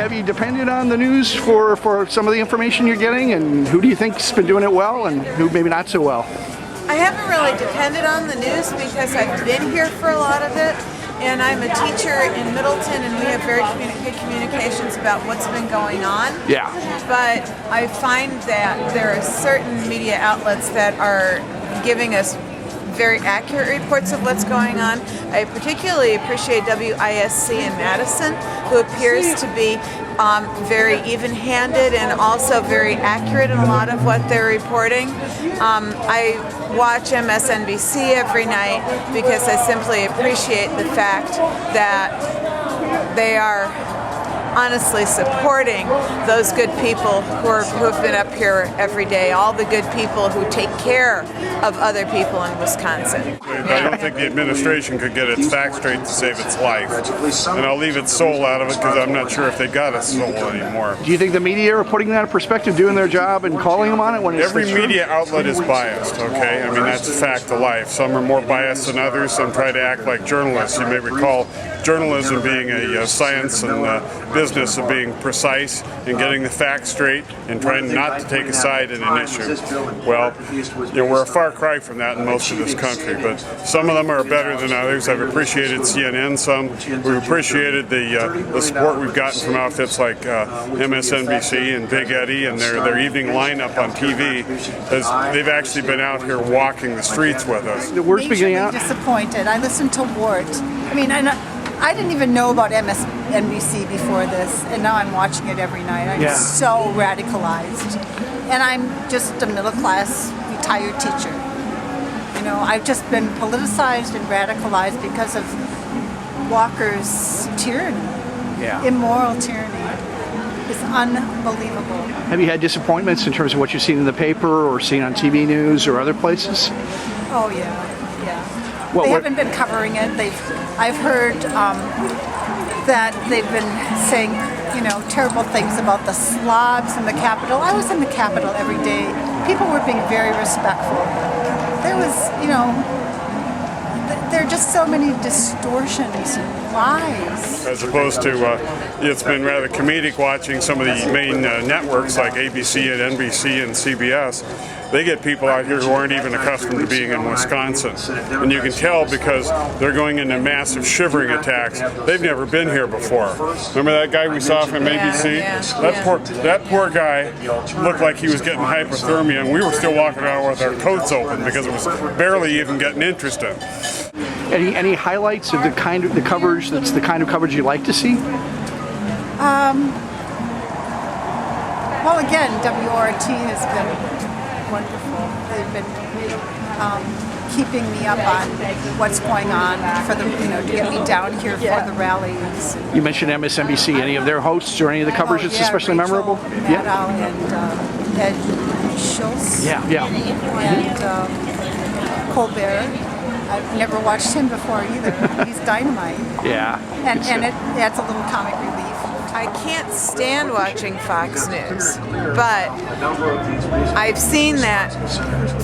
Have you depended on the news for some of the information you're getting, and who do you think's been doing it well and who maybe not so well? I haven't really depended on the news because I've been here for a lot of it, and I'm a teacher in Middleton, and we have very good communications about what's been going on. Yeah. But I find that there are certain media outlets that are giving us very accurate reports of what's going on. I particularly appreciate WISC in Madison, who appears to be very even-handed and also very accurate in a lot of what they're reporting. I watch MSNBC every night because I simply appreciate the fact that they are honestly supporting those good people who have been up here every day, all the good people who take care of other people in Wisconsin. I don't think the administration could get its facts straight to save its life. And I'll leave its soul out of it because I'm not sure if they got its soul anymore. Do you think the media are putting that in perspective, doing their job and calling them on it when it's Every media outlet is biased, okay? I mean, that's a fact of life. Some are more biased than others. Some try to act like journalists. You may recall journalism being a science and business of being precise and getting the facts straight and trying not to take a side in an issue. Well, we're a far cry from that in most of this country, but some of them are better than others. I've appreciated CNN some. We've appreciated the support we've gotten from outfits like MSNBC and Big Eddie and their evening lineup on TV, as they've actually been out here walking the streets with us. The word's beginning out. Disappointed. I listened to Wart. I mean, I didn't even know about MSNBC before this, and now I'm watching it every night. I'm so radicalized. And I'm just a middle-class retired teacher. You know, I've just been politicized and radicalized because of Walker's tyranny. Yeah. Immoral tyranny. It's unbelievable. Have you had disappointments in terms of what you've seen in the paper or seen on TV news or other places? Oh, yeah. They haven't been covering it. I've heard that they've been saying, terrible things about the slobs in the Capitol. I was in the Capitol every day. People were being very respectful. There was, there are just so many distortions and lies. As opposed to, it's been rather comedic watching some of the main networks like ABC and NBC and CBS. They get people out here who aren't even accustomed to being in Wisconsin. And you can tell because they're going into massive shivering attacks. They've never been here before. Remember that guy we saw from ABC? That poor guy looked like he was getting hypothermia, and we were still walking around with our coats open because it was barely even getting interested. Any highlights of the coverage that's the kind of coverage you like to see? Well, again, WRT has been wonderful. They've been keeping me up on what's going on for the, to get me down here for the rallies. You mentioned MSNBC. Any of their hosts or any of the coverage that's especially memorable? Maddow and Ed Schultz. And Colbert. I've never watched him before either. He's dynamite. Yeah. And it adds a little comic relief from I can't stand watching Fox News, but I've seen that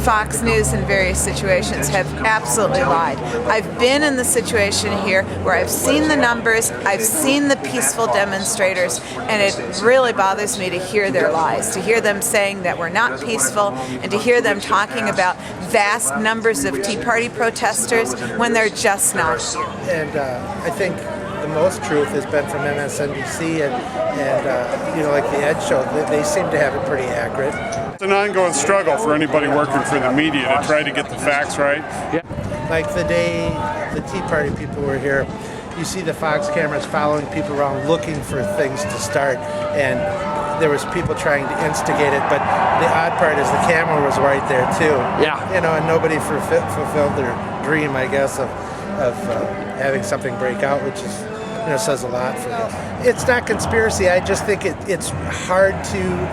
Fox News in various situations have absolutely lied. I've been in the situation here where I've seen the numbers, I've seen the peaceful demonstrators, and it really bothers me to hear their lies, to hear them saying that we're not peaceful, and to hear them talking about vast numbers of Tea Party protesters when they're just not. And I think the most truth has been from MSNBC and like the Ed Show. They seem to have it pretty accurate. It's an ongoing struggle for anybody working for the media to try to get the facts right. Yeah. Like the day the Tea Party people were here, you see the Fox cameras following people around looking for things to start, and there was people trying to instigate it, but the odd part is the camera was right there too. Yeah. And nobody fulfilled their dream, I guess, of having something break out, which is says a lot for them. It's not conspiracy. I just think it's hard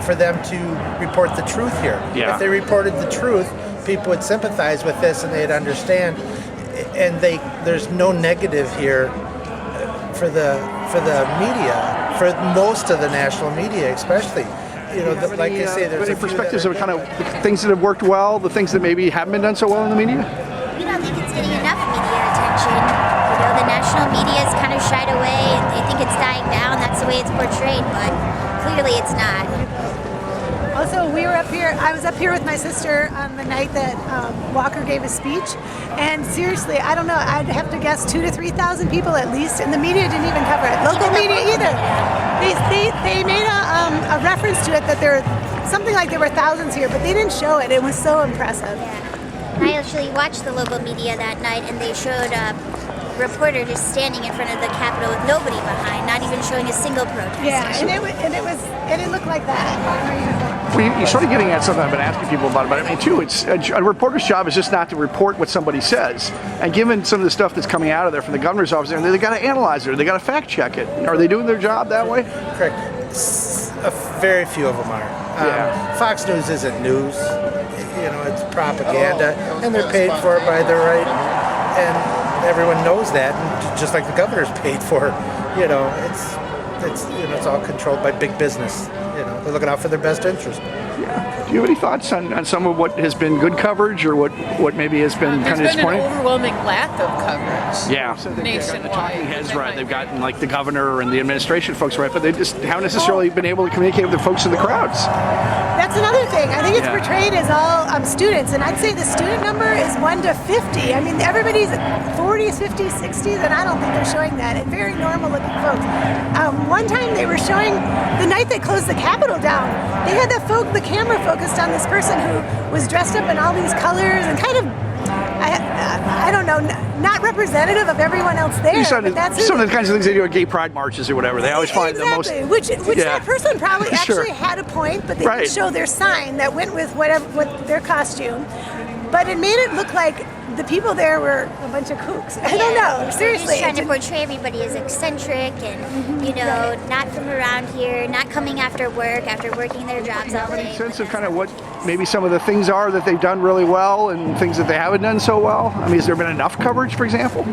for them to report the truth here. Yeah. If they reported the truth, people would sympathize with this and they'd understand. And there's no negative here for the media, for most of the national media, especially. Like I say, there's any perspectives of kind of the things that have worked well, the things that maybe haven't been done so well in the media? We don't think it's getting enough media attention. The national media is kind of shied away and they think it's dying down. That's the way it's portrayed, but clearly it's not. Also, I was up here with my sister on the night that Walker gave his speech, and seriously, I don't know, I'd have to guess 2,000 to 3,000 people at least, and the media didn't even cover it. Local media either. They made a reference to it that there were something like there were thousands here, but they didn't show it. It was so impressive. Yeah. I actually watched the local media that night, and they showed a reporter just standing in front of the Capitol with nobody behind, not even showing a single protest. Yeah, and it looked like that. Well, you're sort of getting at something I've been asking people about, but I mean, too, it's a reporter's job is just not to report what somebody says. And given some of the stuff that's coming out of there from the governor's office, they got to analyze it, or they got to fact check it. Are they doing their job that way? Correct. Very few of them are. Yeah. Fox News isn't news. It's propaganda, and they're paid for it by their right, and everyone knows that. And just like the governor's paid for, it's all controlled by big business. They're looking out for their best interest. Yeah. Do you have any thoughts on some of what has been good coverage, or what maybe has been kind of disappointing? There's been an overwhelming lack of coverage. Yeah. Nationwide. The talking heads right. They've gotten like the governor and the administration folks right, but they just haven't necessarily been able to communicate with the folks in the crowds. That's another thing. I think it's portrayed as all students, and I'd say the student number is 1 to 50. I mean, everybody's 40s, 50s, 60s, and I don't think they're showing that. And very normal-looking folks. One time they were showing the night they closed the Capitol down. They had the camera focused on this person who was dressed up in all these colors and kind of, I don't know, not representative of everyone else there. But that's some of the kinds of things they do at gay pride marches or whatever. They always find the most. Which that person probably actually Sure. had a point, but they didn't show their sign that went with what their costume. But it made it look like the people there were a bunch of kooks. I don't know. Seriously. They're just trying to portray everybody as eccentric and, not from around here, not coming after work, after working their jobs all day. Sense of kind of what maybe some of the things are that they've done really well and things that they haven't done so well? I mean, has there been enough coverage, for example?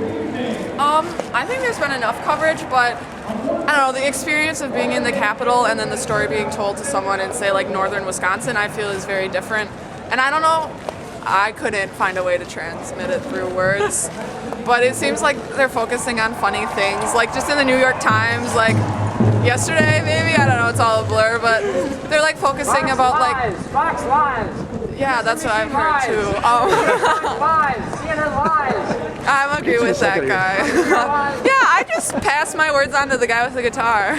I think there's been enough coverage, but I don't know, the experience of being in the Capitol and then the story being told to someone in, say, like northern Wisconsin, I feel is very different. And I don't know, I couldn't find a way to transmit it through words, but it seems like they're focusing on funny things, like just in the New York Times, like yesterday maybe, I don't know, it's all a blur, but they're like focusing about like Fox lies. Yeah, that's what I've heard too. CNN lies. I agree with that guy. Yeah, I just passed my words on to the guy with the guitar.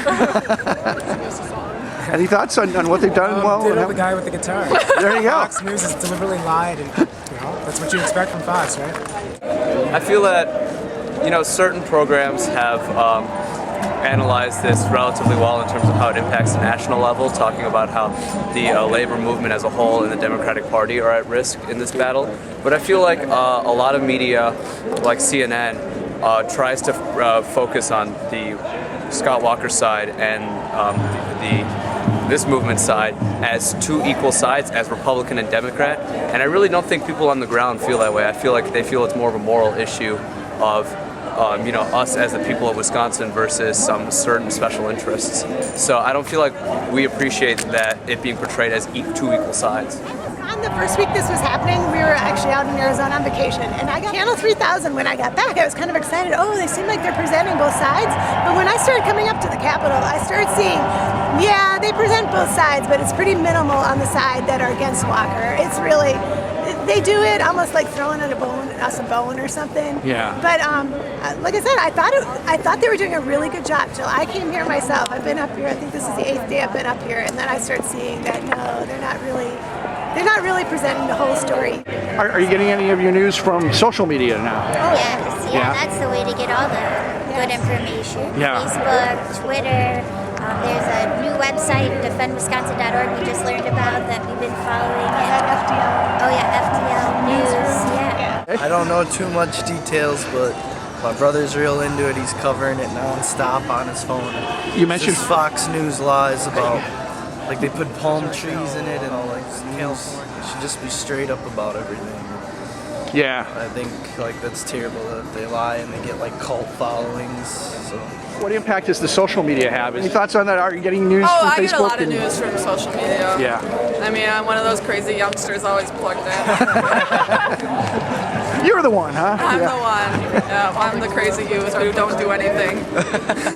Any thoughts on what they've done well? Ditto the guy with the guitar. There you go. Fox News has deliberately lied, and that's what you expect from Fox, right? I feel that certain programs have analyzed this relatively well in terms of how it impacts the national level, talking about how the labor movement as a whole and the Democratic Party are at risk in this battle. But I feel like a lot of media, like CNN, tries to focus on the Scott Walker side and this movement side as two equal sides, as Republican and Democrat. And I really don't think people on the ground feel that way. I feel like they feel it's more of a moral issue of us as the people of Wisconsin versus some certain special interests. So I don't feel like we appreciate that it being portrayed as two equal sides. On the first week this was happening, we were actually out in Arizona on vacation, and I got Channel 3000 when I got back. I was kind of excited. Oh, they seem like they're presenting both sides. But when I started coming up to the Capitol, I started seeing, yeah, they present both sides, but it's pretty minimal on the side that are against Walker. It's really, they do it almost like throwing us a bone or something. Yeah. But like I said, I thought they were doing a really good job till I came here myself. I've been up here. I think this is the 8th day I've been up here, and then I started seeing that no, they're not really presenting the whole story. Are you getting any of your news from social media now? Yes, yeah, that's the way to get all the good information. Yeah. Facebook, Twitter. There's a new website, defendwisconsin.org, we just learned about that we've been following. FDL. Oh yeah, FDL News, yeah. I don't know too much details, but my brother's real into it. He's covering it nonstop on his phone. You mentioned this Fox News lies about, like they put palm trees in it and all like news. It should just be straight up about everything. Yeah. I think like that's terrible that they lie and they get like cult followings. So. What impact does the social media have? Any thoughts on that? Are you getting news from Facebook? I get a lot of news from social media. Yeah. I mean, I'm one of those crazy youngsters always plugged in. You're the one, huh? I'm the one. Yeah, I'm the crazy youth who don't do anything.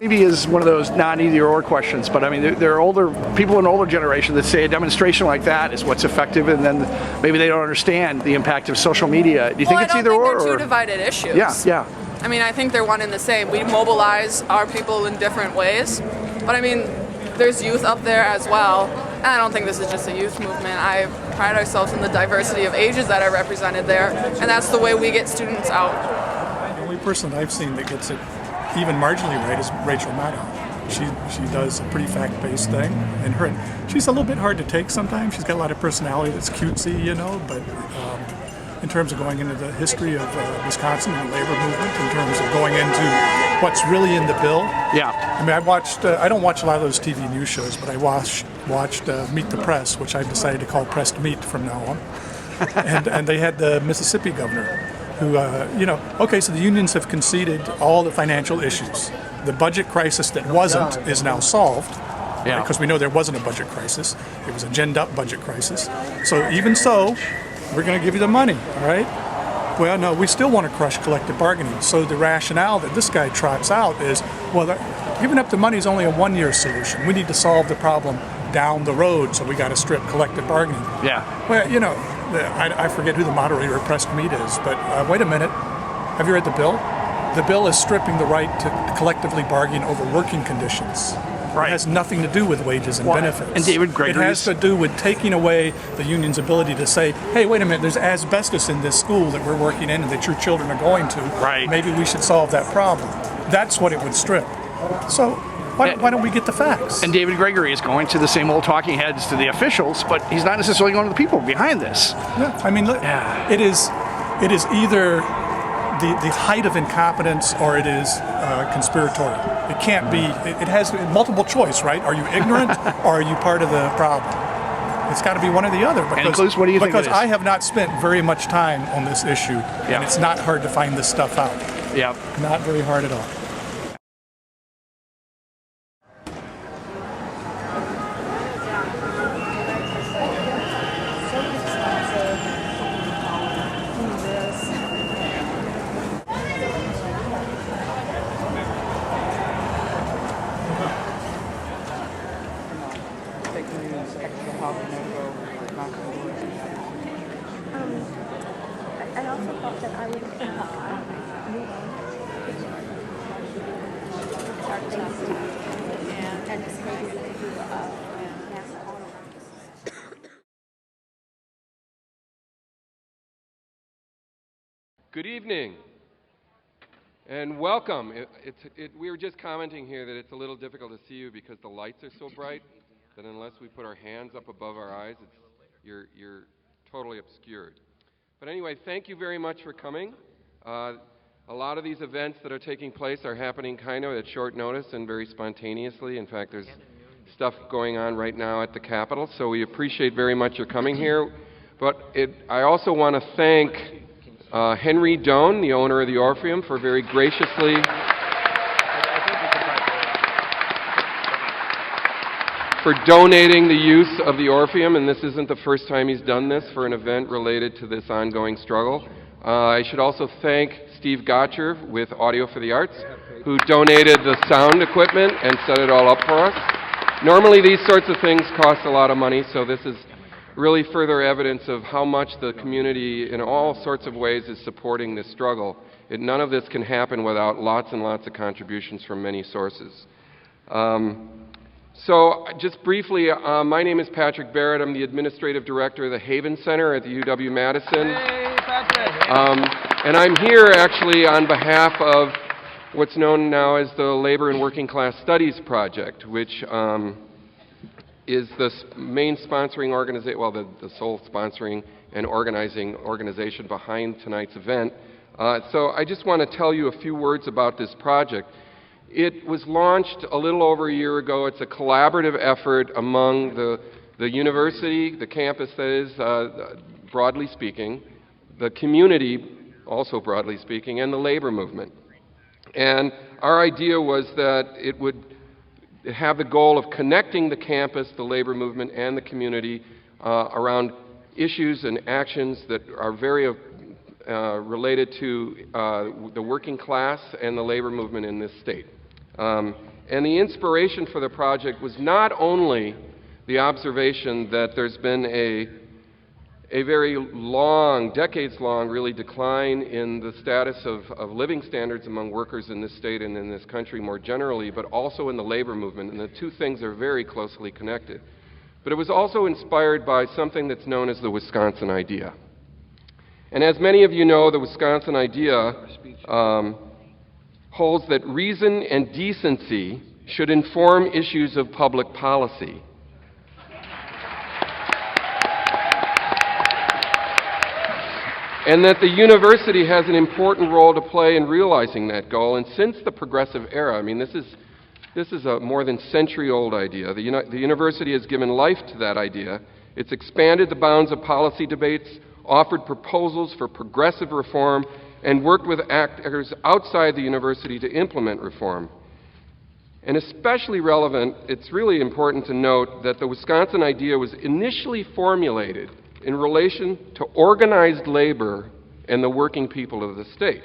Maybe is one of those not either or questions, but I mean, there are older people in an older generation that say a demonstration like that is what's effective, and then maybe they don't understand the impact of social media. Do you think it's either or? They're two divided issues. Yeah. I mean, I think they're one and the same. We mobilize our people in different ways, but I mean, there's youth up there as well. And I don't think this is just a youth movement. I pride ourselves in the diversity of ages that are represented there, and that's the way we get students out. The only person I've seen that gets it even marginally right is Rachel Maddow. She does a pretty fact-based thing, and she's a little bit hard to take sometimes. She's got a lot of personality that's cutesy, but in terms of going into the history of Wisconsin and the labor movement, in terms of going into what's really in the bill. Yeah. I mean, I don't watch a lot of those TV news shows, but I watched Meet the Press, which I've decided to call Pressed Meat from now on. and they had the Mississippi governor who, okay, so the unions have conceded all the financial issues. The budget crisis that wasn't is now solved. Yeah. Because we know there wasn't a budget crisis. It was a ginned-up budget crisis. So even so, we're going to give you the money, all right? Well, no, we still want to crush collective bargaining. So the rationale that this guy trots out is, well, giving up the money is only a one-year solution. We need to solve the problem down the road, so we got to strip collective bargaining. Yeah. Well, I forget who the moderator of Pressed Meat is, but wait a minute. Have you read the bill? The bill is stripping the right to collectively bargain over working conditions. Right. It has nothing to do with wages and benefits. And David Gregory, it has to do with taking away the union's ability to say, hey, wait a minute, there's asbestos in this school that we're working in and that your children are going to. Right. Maybe we should solve that problem. That's what it would strip. So why don't we get the facts? And David Gregory is going to the same old talking heads to the officials, but he's not necessarily going to the people behind this. Yeah, I mean, look, it is either the height of incompetence or it is conspiratorial. It can't be, it has multiple choice, right? Are you ignorant or are you part of the problem? It's got to be one or the other. Because, what do you think because I have not spent very much time on this issue, and it's not hard to find this stuff out. Yeah. Not very hard at all. I also thought that I would Good evening and welcome. We were just commenting here that it's a little difficult to see you because the lights are so bright that unless we put our hands up above our eyes, you're totally obscured. But anyway, thank you very much for coming. A lot of these events that are taking place are happening kind of at short notice and very spontaneously. In fact, there's stuff going on right now at the Capitol, so we appreciate very much your coming here. But I also want to thank Henry Doan, the owner of the Orpheum, for very graciously for donating the use of the Orpheum, and this isn't the first time he's done this for an event related to this ongoing struggle. I should also thank Steve Gotcher with Audio for the Arts, who donated the sound equipment and set it all up for us. Normally these sorts of things cost a lot of money, so this is really further evidence of how much the community in all sorts of ways is supporting this struggle. None of this can happen without lots and lots of contributions from many sources. So just briefly, my name is Patrick Barrett. I'm the Administrative Director of the Haven Center at the UW-Madison. Hey, Patrick! And I'm here actually on behalf of what's known now as the Labor and Working Class Studies Project, which is the main sponsoring organization, well, the sole sponsoring and organizing organization behind tonight's event. So I just want to tell you a few words about this project. It was launched a little over a year ago. It's a collaborative effort among the university, the campus that is, broadly speaking, the community, also broadly speaking, and the labor movement. And our idea was that it would have the goal of connecting the campus, the labor movement, and the community around issues and actions that are very related to the working class and the labor movement in this state. And the inspiration for the project was not only the observation that there's been a very long, decades-long, really, decline in the status of living standards among workers in this state and in this country more generally, but also in the labor movement, and the two things are very closely connected. But it was also inspired by something that's known as the Wisconsin idea. And as many of you know, the Wisconsin idea holds that reason and decency should inform issues of public policy. And that the university has an important role to play in realizing that goal. And since the progressive era, I mean, this is a more than century-old idea. The university has given life to that idea. It's expanded the bounds of policy debates, offered proposals for progressive reform, and worked with actors outside the university to implement reform. And especially relevant, it's really important to note that the Wisconsin idea was initially formulated in relation to organized labor and the working people of the state.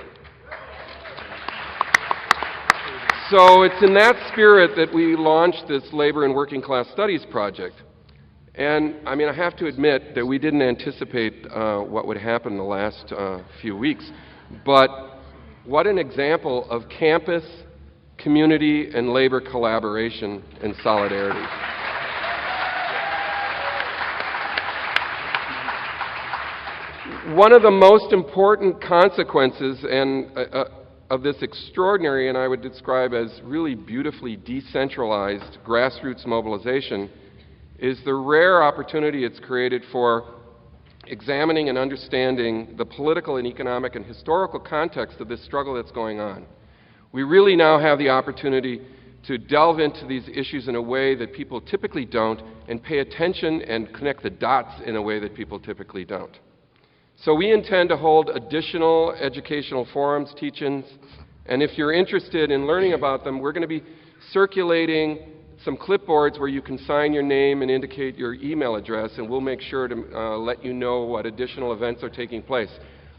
So it's in that spirit that we launched this Labor and Working Class Studies project. And I mean, I have to admit that we didn't anticipate what would happen in the last few weeks. But what an example of campus, community, and labor collaboration and solidarity. One of the most important consequences of this extraordinary, and I would describe as really beautifully decentralized grassroots mobilization, is the rare opportunity it's created for examining and understanding the political and economic and historical context of this struggle that's going on. We really now have the opportunity to delve into these issues in a way that people typically don't, and pay attention and connect the dots in a way that people typically don't. So we intend to hold additional educational forums, teach-ins, and if you're interested in learning about them, we're going to be circulating some clipboards where you can sign your name and indicate your email address, and we'll make sure to let you know what additional events are taking place.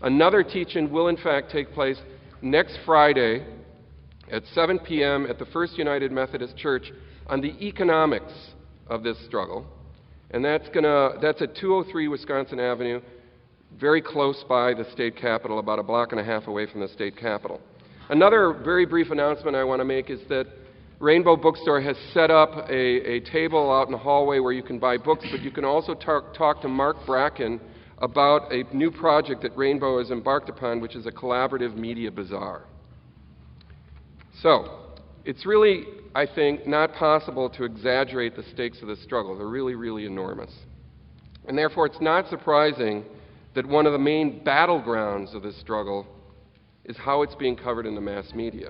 Another teach-in will in fact take place next Friday at 7 p.m. at the First United Methodist Church on the economics of this struggle. And that's at 203 Wisconsin Avenue, very close by the state capitol, about a block and a half away from the state capitol. Another very brief announcement I want to make is that Rainbow Bookstore has set up a table out in the hallway where you can buy books, but you can also talk to Mark Bracken about a new project that Rainbow has embarked upon, which is a collaborative media bazaar. So, it's really, I think, not possible to exaggerate the stakes of this struggle. They're really, really enormous. And therefore, it's not surprising that one of the main battlegrounds of this struggle is how it's being covered in the mass media.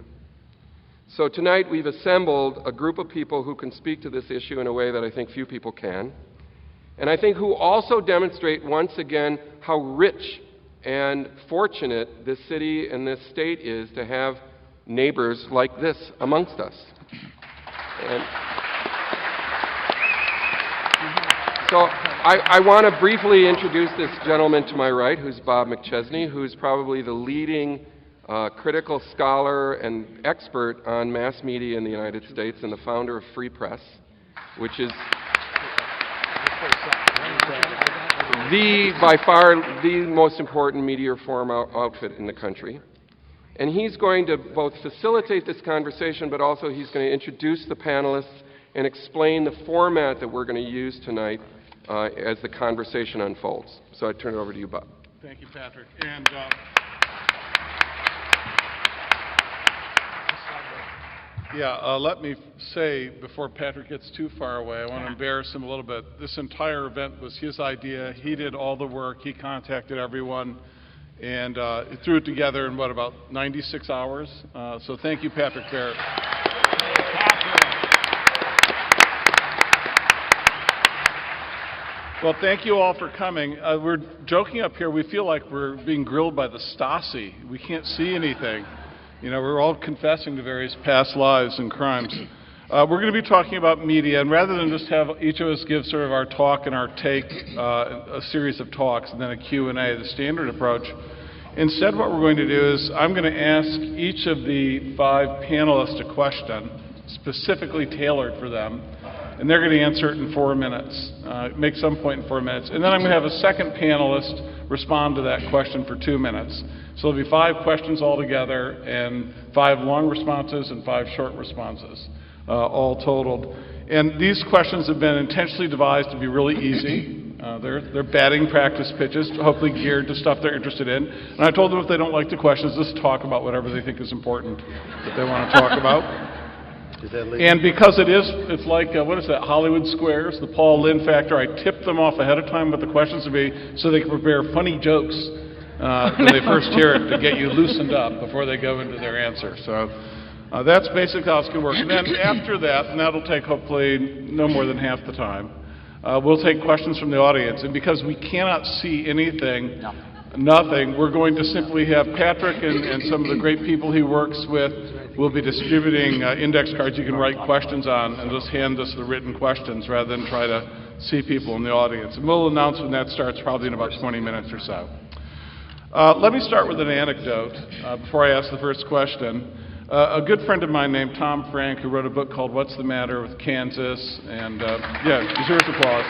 So tonight we've assembled a group of people who can speak to this issue in a way that I think few people can, and I think who also demonstrate once again how rich and fortunate this city and this state is to have neighbors like this amongst us. And so I want to briefly introduce this gentleman to my right, who's Bob McChesney, who's probably the leading critical scholar and expert on mass media in the United States and the founder of Free Press, which is by far the most important media reform outfit in the country. And he's going to both facilitate this conversation, but also he's going to introduce the panelists and explain the format that we're going to use tonight as the conversation unfolds. So I turn it over to you, Bob. Thank you, Patrick. And let me say, before Patrick gets too far away, I want to embarrass him a little bit. This entire event was his idea. He did all the work. He contacted everyone and threw it together in, about 96 hours? So thank you, Patrick Barrett. Well, thank you all for coming. We're joking up here. We feel like we're being grilled by the Stasi. We can't see anything. We're all confessing to various past lives and crimes. We're going to be talking about media, and rather than just have each of us give sort of our talk and our take, a series of talks, and then a Q&A, the standard approach, instead what we're going to do is I'm going to ask each of the 5 panelists a question, specifically tailored for them, and they're going to answer it in 4 minutes, make some point in 4 minutes. And then I'm going to have a second panelist respond to that question for 2 minutes. So there'll be 5 questions altogether, and 5 long responses and 5 short responses, all totaled. And these questions have been intentionally devised to be really easy. They're batting practice pitches, hopefully geared to stuff they're interested in. And I told them if they don't like the questions, just talk about whatever they think is important that they want to talk about. And because it's like, what is that, Hollywood Squares, the Paul Lynde factor, I tip them off ahead of time what the questions will be so they can prepare funny jokes when they first hear it to get you loosened up before they go into their answer. So that's basically how it's going to work. And then after that, and that'll take hopefully no more than half the time, we'll take questions from the audience. And because we cannot see anything, nothing, we're going to simply have Patrick and some of the great people he works with will be distributing index cards you can write questions on, and just hand us the written questions rather than try to see people in the audience. And we'll announce when that starts, probably in about 20 minutes or so. Let me start with an anecdote before I ask the first question. A good friend of mine named Tom Frank, who wrote a book called What's the Matter with Kansas, and deserves applause,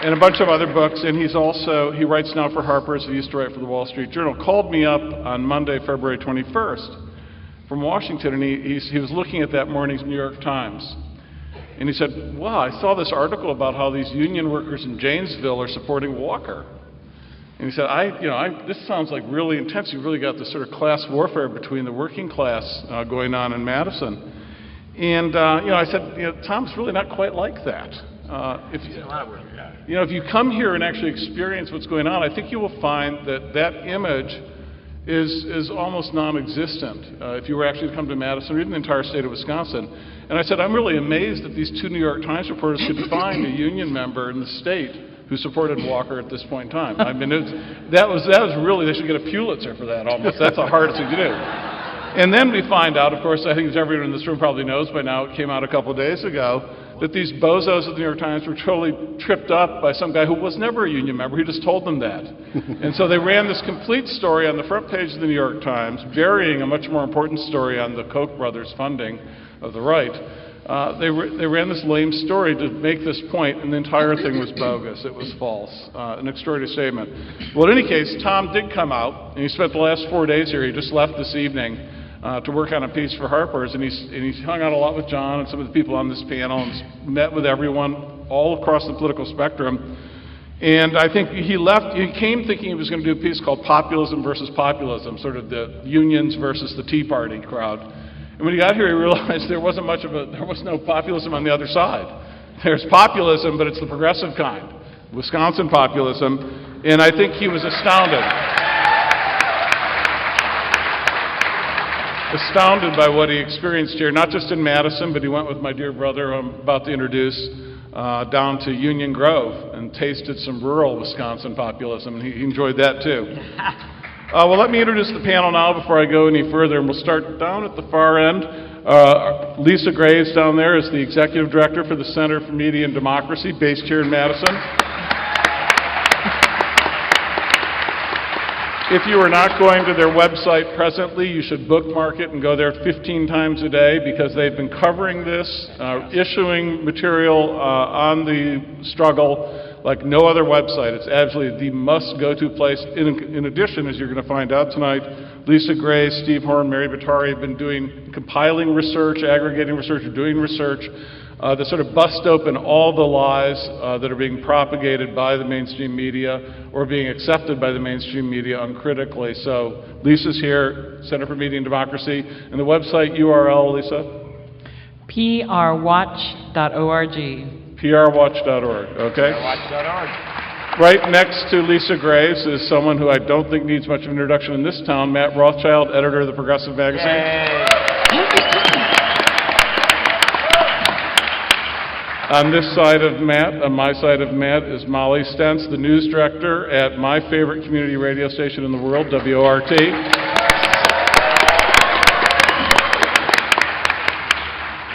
and a bunch of other books, and he writes now for Harper's, he used to write for the Wall Street Journal, called me up on Monday, February 21st from Washington, and he was looking at that morning's New York Times. And he said, wow, I saw this article about how these union workers in Janesville are supporting Walker. And he said, this sounds like really intense. You've really got this sort of class warfare between the working class going on in Madison. And, I said, Tom, it's really not quite like that. If you come here and actually experience what's going on, I think you will find that image is almost non-existent if you were actually to come to Madison or even the entire state of Wisconsin. And I said, I'm really amazed that these 2 New York Times reporters could find a union member in the state who supported Walker at this point in time. I mean, that was really, they should get a Pulitzer for that almost. That's the hardest thing to do. And then we find out, of course, I think as everyone in this room probably knows by now, it came out a couple of days ago, that these bozos at the New York Times were totally tripped up by some guy who was never a union member. He just told them that. And so they ran this complete story on the front page of the New York Times, burying a much more important story on the Koch brothers' funding of the right. They ran this lame story to make this point, and the entire thing was bogus. It was false. An extraordinary statement. Well, in any case, Tom did come out, and he spent the last 4 days here. He just left this evening to work on a piece for Harper's, and he's hung out a lot with John and some of the people on this panel, and met with everyone all across the political spectrum. And I think he came thinking he was going to do a piece called Populism versus Populism, sort of the unions versus the Tea Party crowd. And when he got here, he realized there was no populism on the other side. There's populism, but it's the progressive kind, Wisconsin populism, and I think he was astounded by what he experienced here, not just in Madison, but he went with my dear brother, who I'm about to introduce, down to Union Grove and tasted some rural Wisconsin populism, and he enjoyed that too. Well, let me introduce the panel now before I go any further, and we'll start down at the far end. Lisa Graves down there is the Executive Director for the Center for Media and Democracy, based here in Madison. If you are not going to their website presently, you should bookmark it and go there 15 times a day, because they've been covering this, issuing material on the struggle like no other website. It's absolutely the must-go-to place. In addition, as you're going to find out tonight, Lisa Gray, Steve Horn, Mary Batari have been compiling research, aggregating research, or doing research that sort of bust open all the lies that are being propagated by the mainstream media or being accepted by the mainstream media uncritically. So Lisa's here, Center for Media and Democracy, and the website URL, Lisa? prwatch.org. prwatch.org, okay? prwatch.org. Right next to Lisa Graves is someone who I don't think needs much of an introduction in this town, Matt Rothschild, editor of the Progressive Magazine. On this side of Matt, on my side of Matt, is Molly Stentz, the news director at my favorite community radio station in the world, WORT.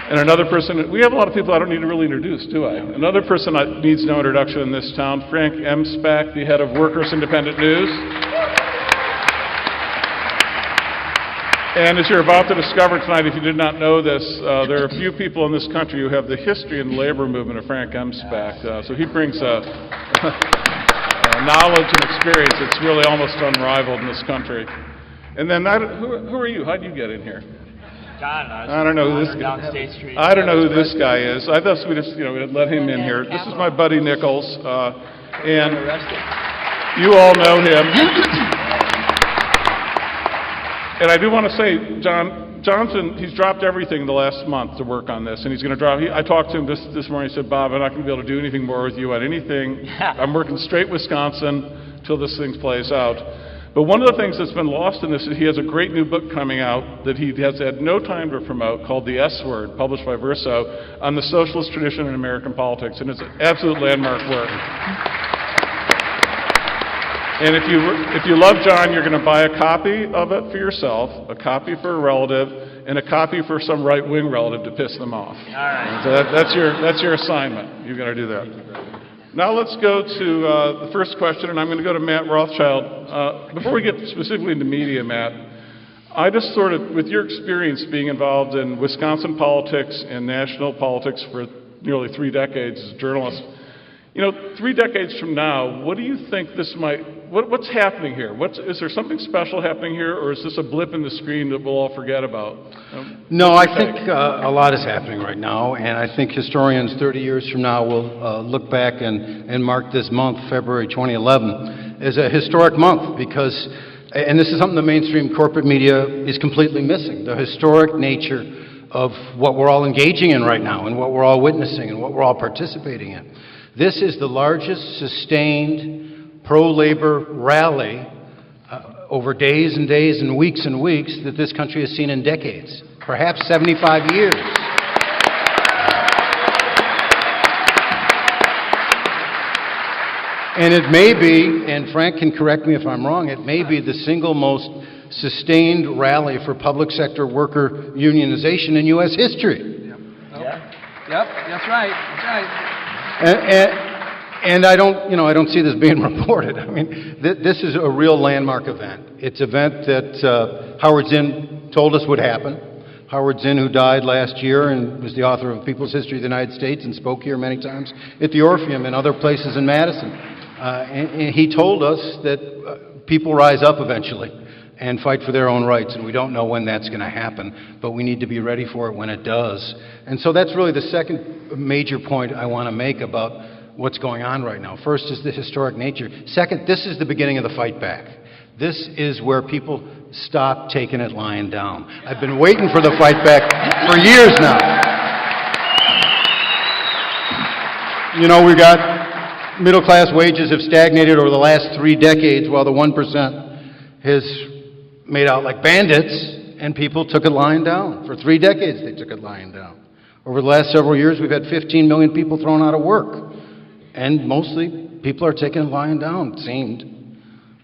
And another person, we have a lot of people I don't need to really introduce, do I? Another person that needs no introduction in this town, Frank Emspak, the head of Workers Independent News. And as you're about to discover tonight, if you did not know this, there are a few people in this country who have the history and labor movement of Frank Emspak. So he brings a knowledge and experience that's really almost unrivaled in this country. And then, who are you? How did you get in here? John, I don't know who this guy. I don't know who this guy is. I thought we just, we'd let him in here. This is my buddy Nichols, and you all know him. And I do want to say, Johnson, he's dropped everything the last month to work on this, and he's going to drop. I talked to him this morning. He said, "Bob, I'm not going to be able to do anything more with you on anything. I'm working straight Wisconsin till this thing plays out." But one of the things that's been lost in this is he has a great new book coming out that he has had no time to promote called The S Word, published by Verso, on the socialist tradition in American politics. And it's an absolute landmark work. And if you love John, you're going to buy a copy of it for yourself, a copy for a relative, and a copy for some right-wing relative to piss them off. All right. So that's your assignment. You've got to do that. Now let's go to the first question, and I'm going to go to Matt Rothschild. Before we get specifically into media, Matt, I just sort of, with your experience being involved in Wisconsin politics and national politics for nearly 3 decades as a journalist, 3 decades from now, what do you think this might, what's happening here? Is there something special happening here, or is this a blip in the screen that we'll all forget about? No, I think a lot is happening right now, and I think historians 30 years from now will look back and mark this month, February 2011, as a historic month because, and this is something the mainstream corporate media is completely missing, the historic nature of what we're all engaging in right now and what we're all witnessing and what we're all participating in. This is the largest sustained pro-labor rally over days and days and weeks that this country has seen in decades, perhaps 75 years. And it may be, and Frank can correct me if I'm wrong, it may be the single most sustained rally for public sector worker unionization in U.S. history. Yep, that's right. That's right. And I don't see this being reported. I mean, this is a real landmark event. It's an event that Howard Zinn told us would happen. Howard Zinn, who died last year and was the author of People's History of the United States and spoke here many times at the Orpheum and other places in Madison. And he told us that people rise up eventually and fight for their own rights, and we don't know when that's going to happen, but we need to be ready for it when it does. And so that's really the second major point I want to make about what's going on right now. First is the historic nature. Second, this is the beginning of the fight back. This is where people stop taking it lying down. I've been waiting for the fight back for years now. We've got middle-class wages have stagnated over the last 3 decades while the 1% has made out like bandits, and people took it lying down. For 3 decades they took it lying down. Over the last several years, we've had 15 million people thrown out of work. And mostly, people are taking it lying down, it seemed.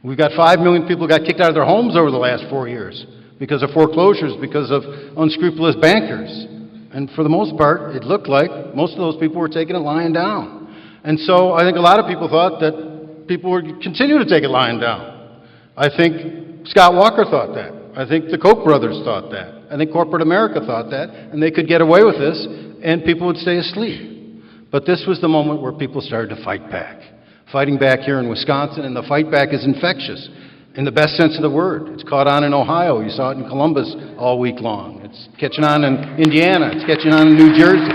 We've got 5 million people who got kicked out of their homes over the last 4 years because of foreclosures, because of unscrupulous bankers. And for the most part, it looked like most of those people were taking it lying down. And so I think a lot of people thought that people would continue to take it lying down. I think Scott Walker thought that. I think the Koch brothers thought that. I think corporate America thought that. And they could get away with this, and people would stay asleep. But this was the moment where people started to fight back. Fighting back here in Wisconsin, and the fight back is infectious, in the best sense of the word. It's caught on in Ohio. You saw it in Columbus all week long. It's catching on in Indiana. It's catching on in New Jersey.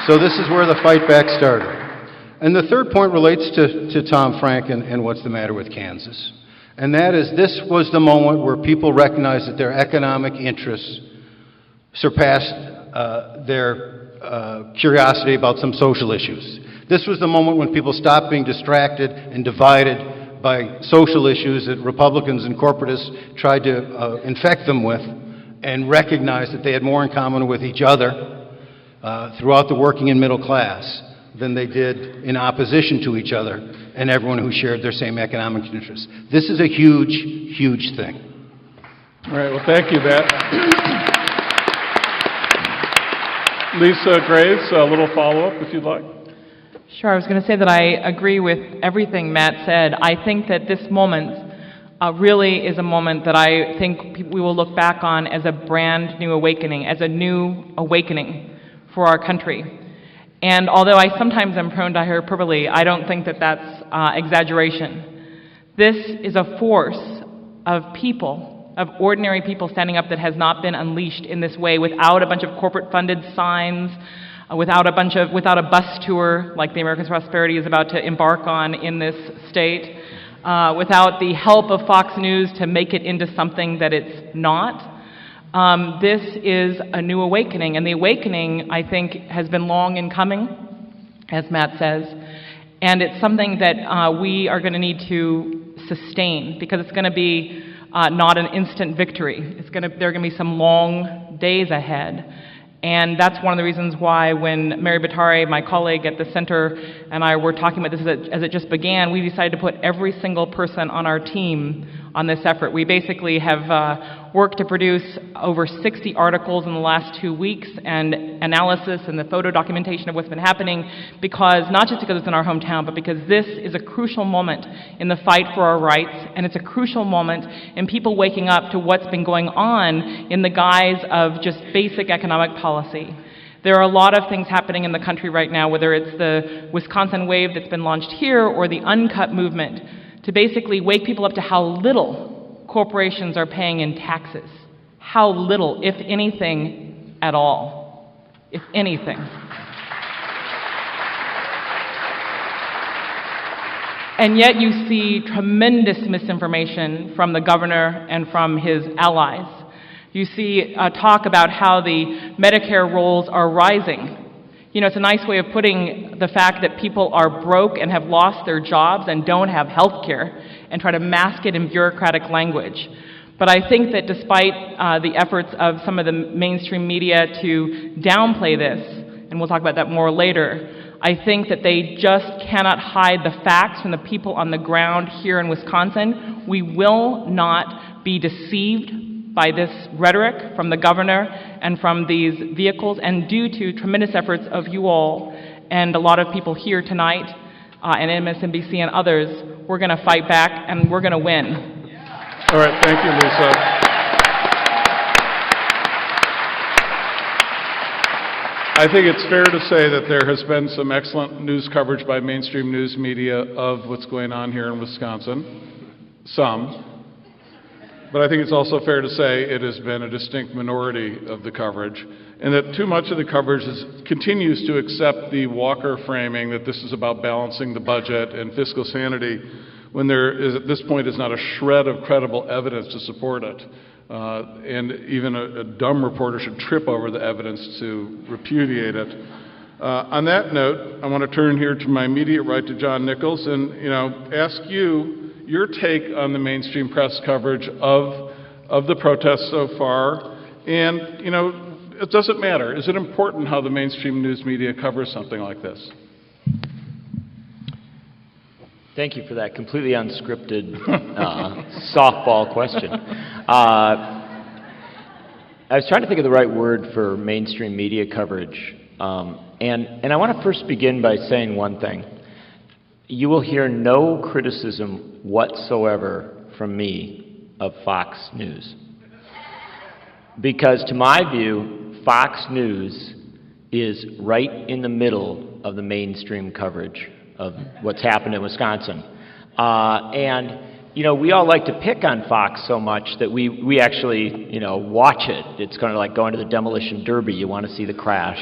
So this is where the fight back started. And the third point relates to Tom Frank and what's the matter with Kansas. And that is, this was the moment where people recognized that their economic interests surpassed their curiosity about some social issues. This was the moment when people stopped being distracted and divided by social issues that Republicans and corporatists tried to infect them with, and recognized that they had more in common with each other throughout the working and middle class than they did in opposition to each other and everyone who shared their same economic interests. This is a huge, huge thing. All right, well, thank you, Matt. Lisa Graves, a little follow-up, if you'd like. Sure, I was going to say that I agree with everything Matt said. I think that this moment really is a moment that I think we will look back on as a brand new awakening, as a new awakening for our country. And although I sometimes am prone to hyperbole, I don't think that that's exaggeration. This is a force of people, of ordinary people standing up that has not been unleashed in this way without a bunch of corporate-funded signs, without a bus tour like the Americans for Prosperity is about to embark on in this state, without the help of Fox News to make it into something that it's not. This is a new awakening, and the awakening, I think, has been long in coming, as Matt says, and it's something that we are going to need to sustain, because it's going to be not an instant victory. There are going to be some long days ahead. And that's one of the reasons why when Mary Batare, my colleague at the center, and I were talking about this as it just began, we decided to put every single person on our team on this effort. We basically have worked to produce over 60 articles in the last 2 weeks and analysis and the photo documentation of what's been happening, because not just because it's in our hometown, but because this is a crucial moment in the fight for our rights, and it's a crucial moment in people waking up to what's been going on in the guise of just basic economic policy. There are a lot of things happening in the country right now, whether it's the Wisconsin wave that's been launched here or the Uncut movement, to basically wake people up to how little corporations are paying in taxes. How little, if anything at all. If anything. And yet you see tremendous misinformation from the governor and from his allies. You see talk about how the Medicare rolls are rising. You know, it's a nice way of putting the fact that people are broke and have lost their jobs and don't have health care, and try to mask it in bureaucratic language. But I think that despite the efforts of some of the mainstream media to downplay this, and we'll talk about that more later, I think that they just cannot hide the facts from the people on the ground here in Wisconsin. We will not be deceived by this rhetoric from the governor and from these vehicles, and due to tremendous efforts of you all and a lot of people here tonight and MSNBC and others, we're going to fight back and we're going to win. All right, thank you, Lisa. I think it's fair to say that there has been some excellent news coverage by mainstream news media of what's going on here in Wisconsin. Some. But I think it's also fair to say it has been a distinct minority of the coverage, and that too much of the coverage continues to accept the Walker framing that this is about balancing the budget and fiscal sanity, when there is, at this point, is not a shred of credible evidence to support it. And even a dumb reporter should trip over the evidence to repudiate it. On that note, I want to turn here to my immediate right to John Nichols and ask you your take on the mainstream press coverage of the protests so far. And, does it matter? Is it important how the mainstream news media covers something like this? Thank you for that completely unscripted softball question. I was trying to think of the right word for mainstream media coverage. And I want to first begin by saying one thing. You will hear no criticism whatsoever from me of Fox News. Because to my view, Fox News is right in the middle of the mainstream coverage of what's happened in Wisconsin. And we all like to pick on Fox so much that we actually, watch it. It's kind of like going to the demolition derby. You want to see the crash.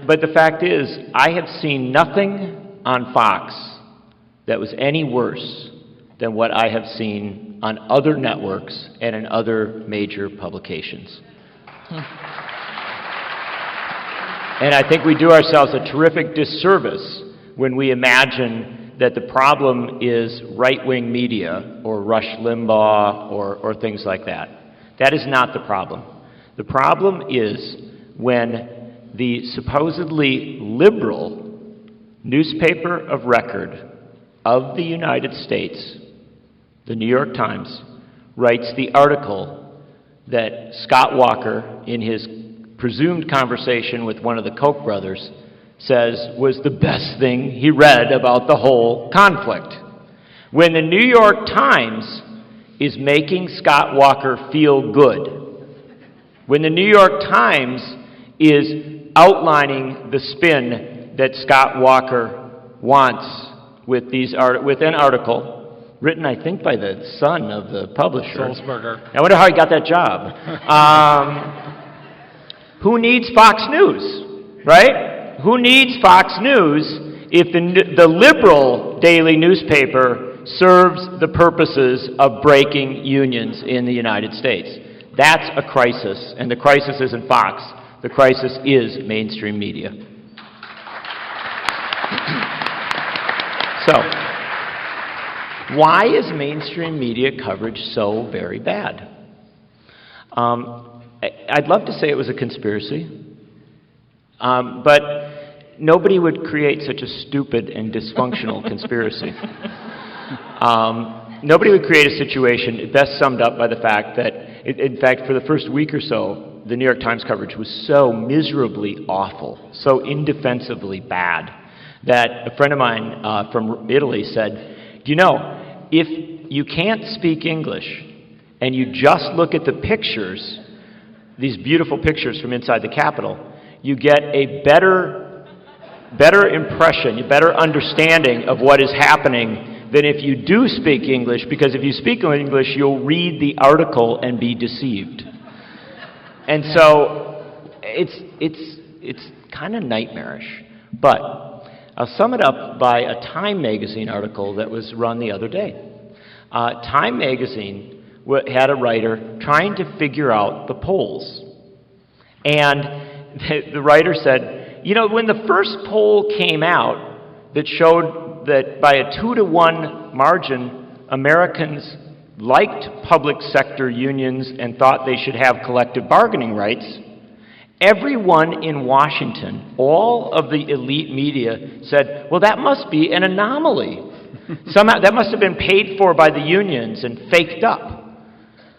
But the fact is, I have seen nothing on Fox that was any worse than what I have seen on other networks and in other major publications. And I think we do ourselves a terrific disservice when we imagine that the problem is right-wing media or Rush Limbaugh or things like that. That is not the problem. The problem is when the supposedly liberal newspaper of record of the United States, the New York Times, writes the article that Scott Walker, in his presumed conversation with one of the Koch brothers, says was the best thing he read about the whole conflict. When the New York Times is making Scott Walker feel good, when the New York Times is outlining the spin that Scott Walker wants with an article written, I think, by the son of the publisher. Sulzberger. I wonder how he got that job. Who needs Fox News, right? Who needs Fox News if the liberal daily newspaper serves the purposes of breaking unions in the United States? That's a crisis, and the crisis isn't Fox. The crisis is mainstream media. So, why is mainstream media coverage so very bad? I'd love to say it was a conspiracy, but nobody would create such a stupid and dysfunctional conspiracy. Nobody would create a situation best summed up by the fact that, in fact, for the first week or so, the New York Times coverage was so miserably awful, so indefensibly bad, that a friend of mine from Italy said, if you can't speak English and you just look at the pictures, these beautiful pictures from inside the Capitol, you get a better impression, a better understanding of what is happening than if you do speak English, because if you speak English, you'll read the article and be deceived. And so it's kind of nightmarish. But I'll sum it up by a Time magazine article that was run the other day. Time magazine had a writer trying to figure out the polls. And the writer said, when the first poll came out that showed that by a 2-to-1 margin, Americans liked public sector unions and thought they should have collective bargaining rights, everyone in Washington, all of the elite media, said, well, that must be an anomaly. Somehow that must have been paid for by the unions and faked up.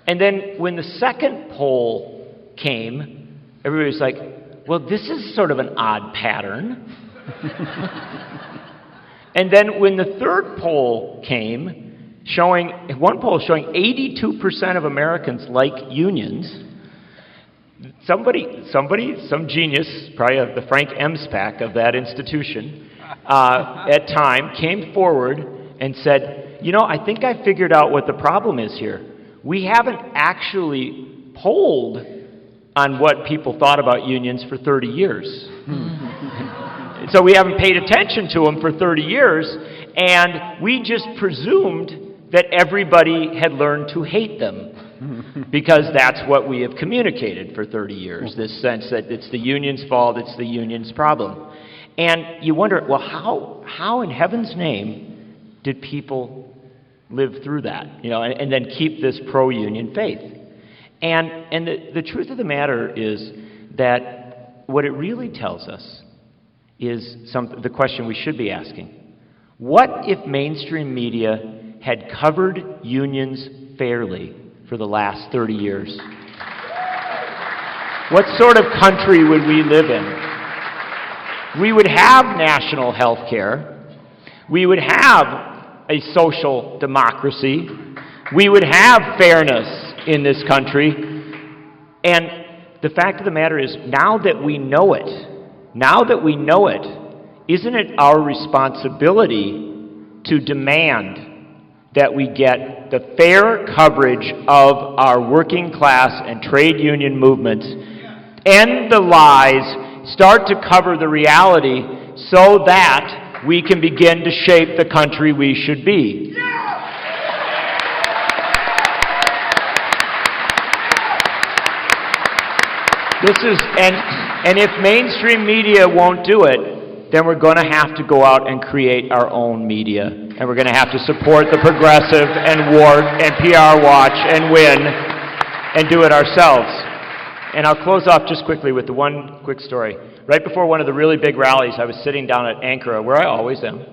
And then when the second poll came, everybody was like, well, this is sort of an odd pattern. And then when the third poll came, one poll showing 82% of Americans like unions, some genius, probably the Frank Emspak of that institution, at Time, came forward and said, I think I figured out what the problem is here. We haven't actually polled on what people thought about unions for 30 years. So we haven't paid attention to them for 30 years, and we just presumed that everybody had learned to hate them because that's what we have communicated for 30 years, this sense that it's the union's fault, it's the union's problem. And you wonder, well, how in heaven's name did people live through that, and then keep this pro-union faith? And the truth of the matter is that what it really tells us is the question we should be asking. What if mainstream media had covered unions fairly for the last 30 years? What sort of country would we live in? We would have national health care. We would have a social democracy. We would have fairness in this country. And the fact of the matter is, now that we know it, isn't it our responsibility to demand that we get the fair coverage of our working class and trade union movements, end the lies, start to cover the reality so that we can begin to shape the country we should be? And if mainstream media won't do it, then we're going to have to go out and create our own media. And we're going to have to support the Progressive and WART and PR Watch and WIN and do it ourselves. And I'll close off just quickly with the one quick story. Right before one of the really big rallies, I was sitting down at Ankara, where I always am,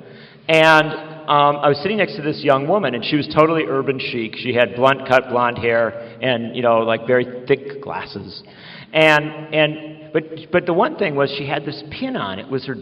and I was sitting next to this young woman, and she was totally urban chic. She had blunt-cut blonde hair and, like very thick glasses. But the one thing was she had this pin on. It was her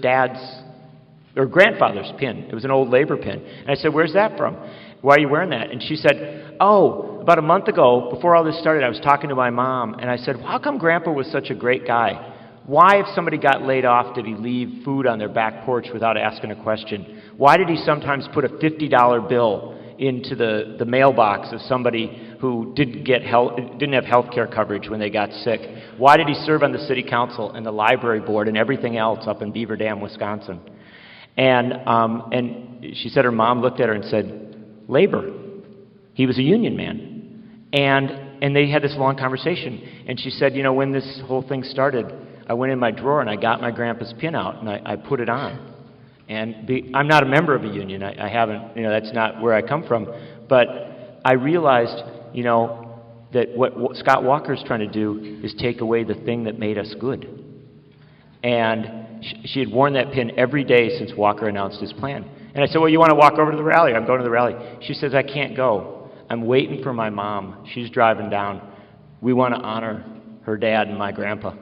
grandfather's pin. It was an old labor pin. And I said, "Where's that from? Why are you wearing that?" And she said, "Oh, about a month ago, before all this started, I was talking to my mom, and I said, how come Grandpa was such a great guy? Why, if somebody got laid off, did he leave food on their back porch without asking a question? Why did he sometimes put a $50 bill into the mailbox of somebody who didn't have health care coverage when they got sick? Why did he serve on the city council and the library board and everything else up in Beaver Dam, Wisconsin?" And she said her mom looked at her and said, "Labor. He was a union man." And they had this long conversation. And she said, when this whole thing started, I went in my drawer and I got my grandpa's pin out and I put it on. And I'm not a member of a union. I haven't, that's not where I come from. But I realized, that what Scott Walker's trying to do is take away the thing that made us good. And she had worn that pin every day since Walker announced his plan. And I said, "Well, you want to walk over to the rally?" "I'm going to the rally." She says, "I can't go. I'm waiting for my mom. She's driving down. We want to honor her dad and my grandpa."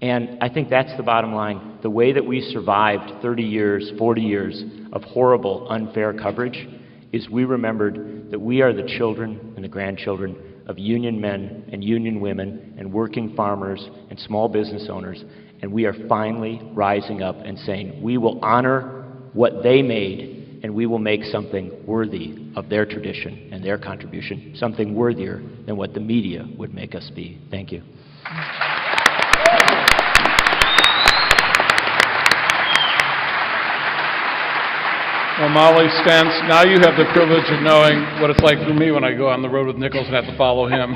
And I think that's the bottom line. The way that we survived 30 years, 40 years of horrible, unfair coverage is we remembered that we are the children and the grandchildren of union men and union women and working farmers and small business owners. And we are finally rising up and saying, we will honor what they made, and we will make something worthy of their tradition and their contribution, something worthier than what the media would make us be. Thank you. Well, Molly Spence, now you have the privilege of knowing what it's like for me when I go on the road with Nichols and have to follow him.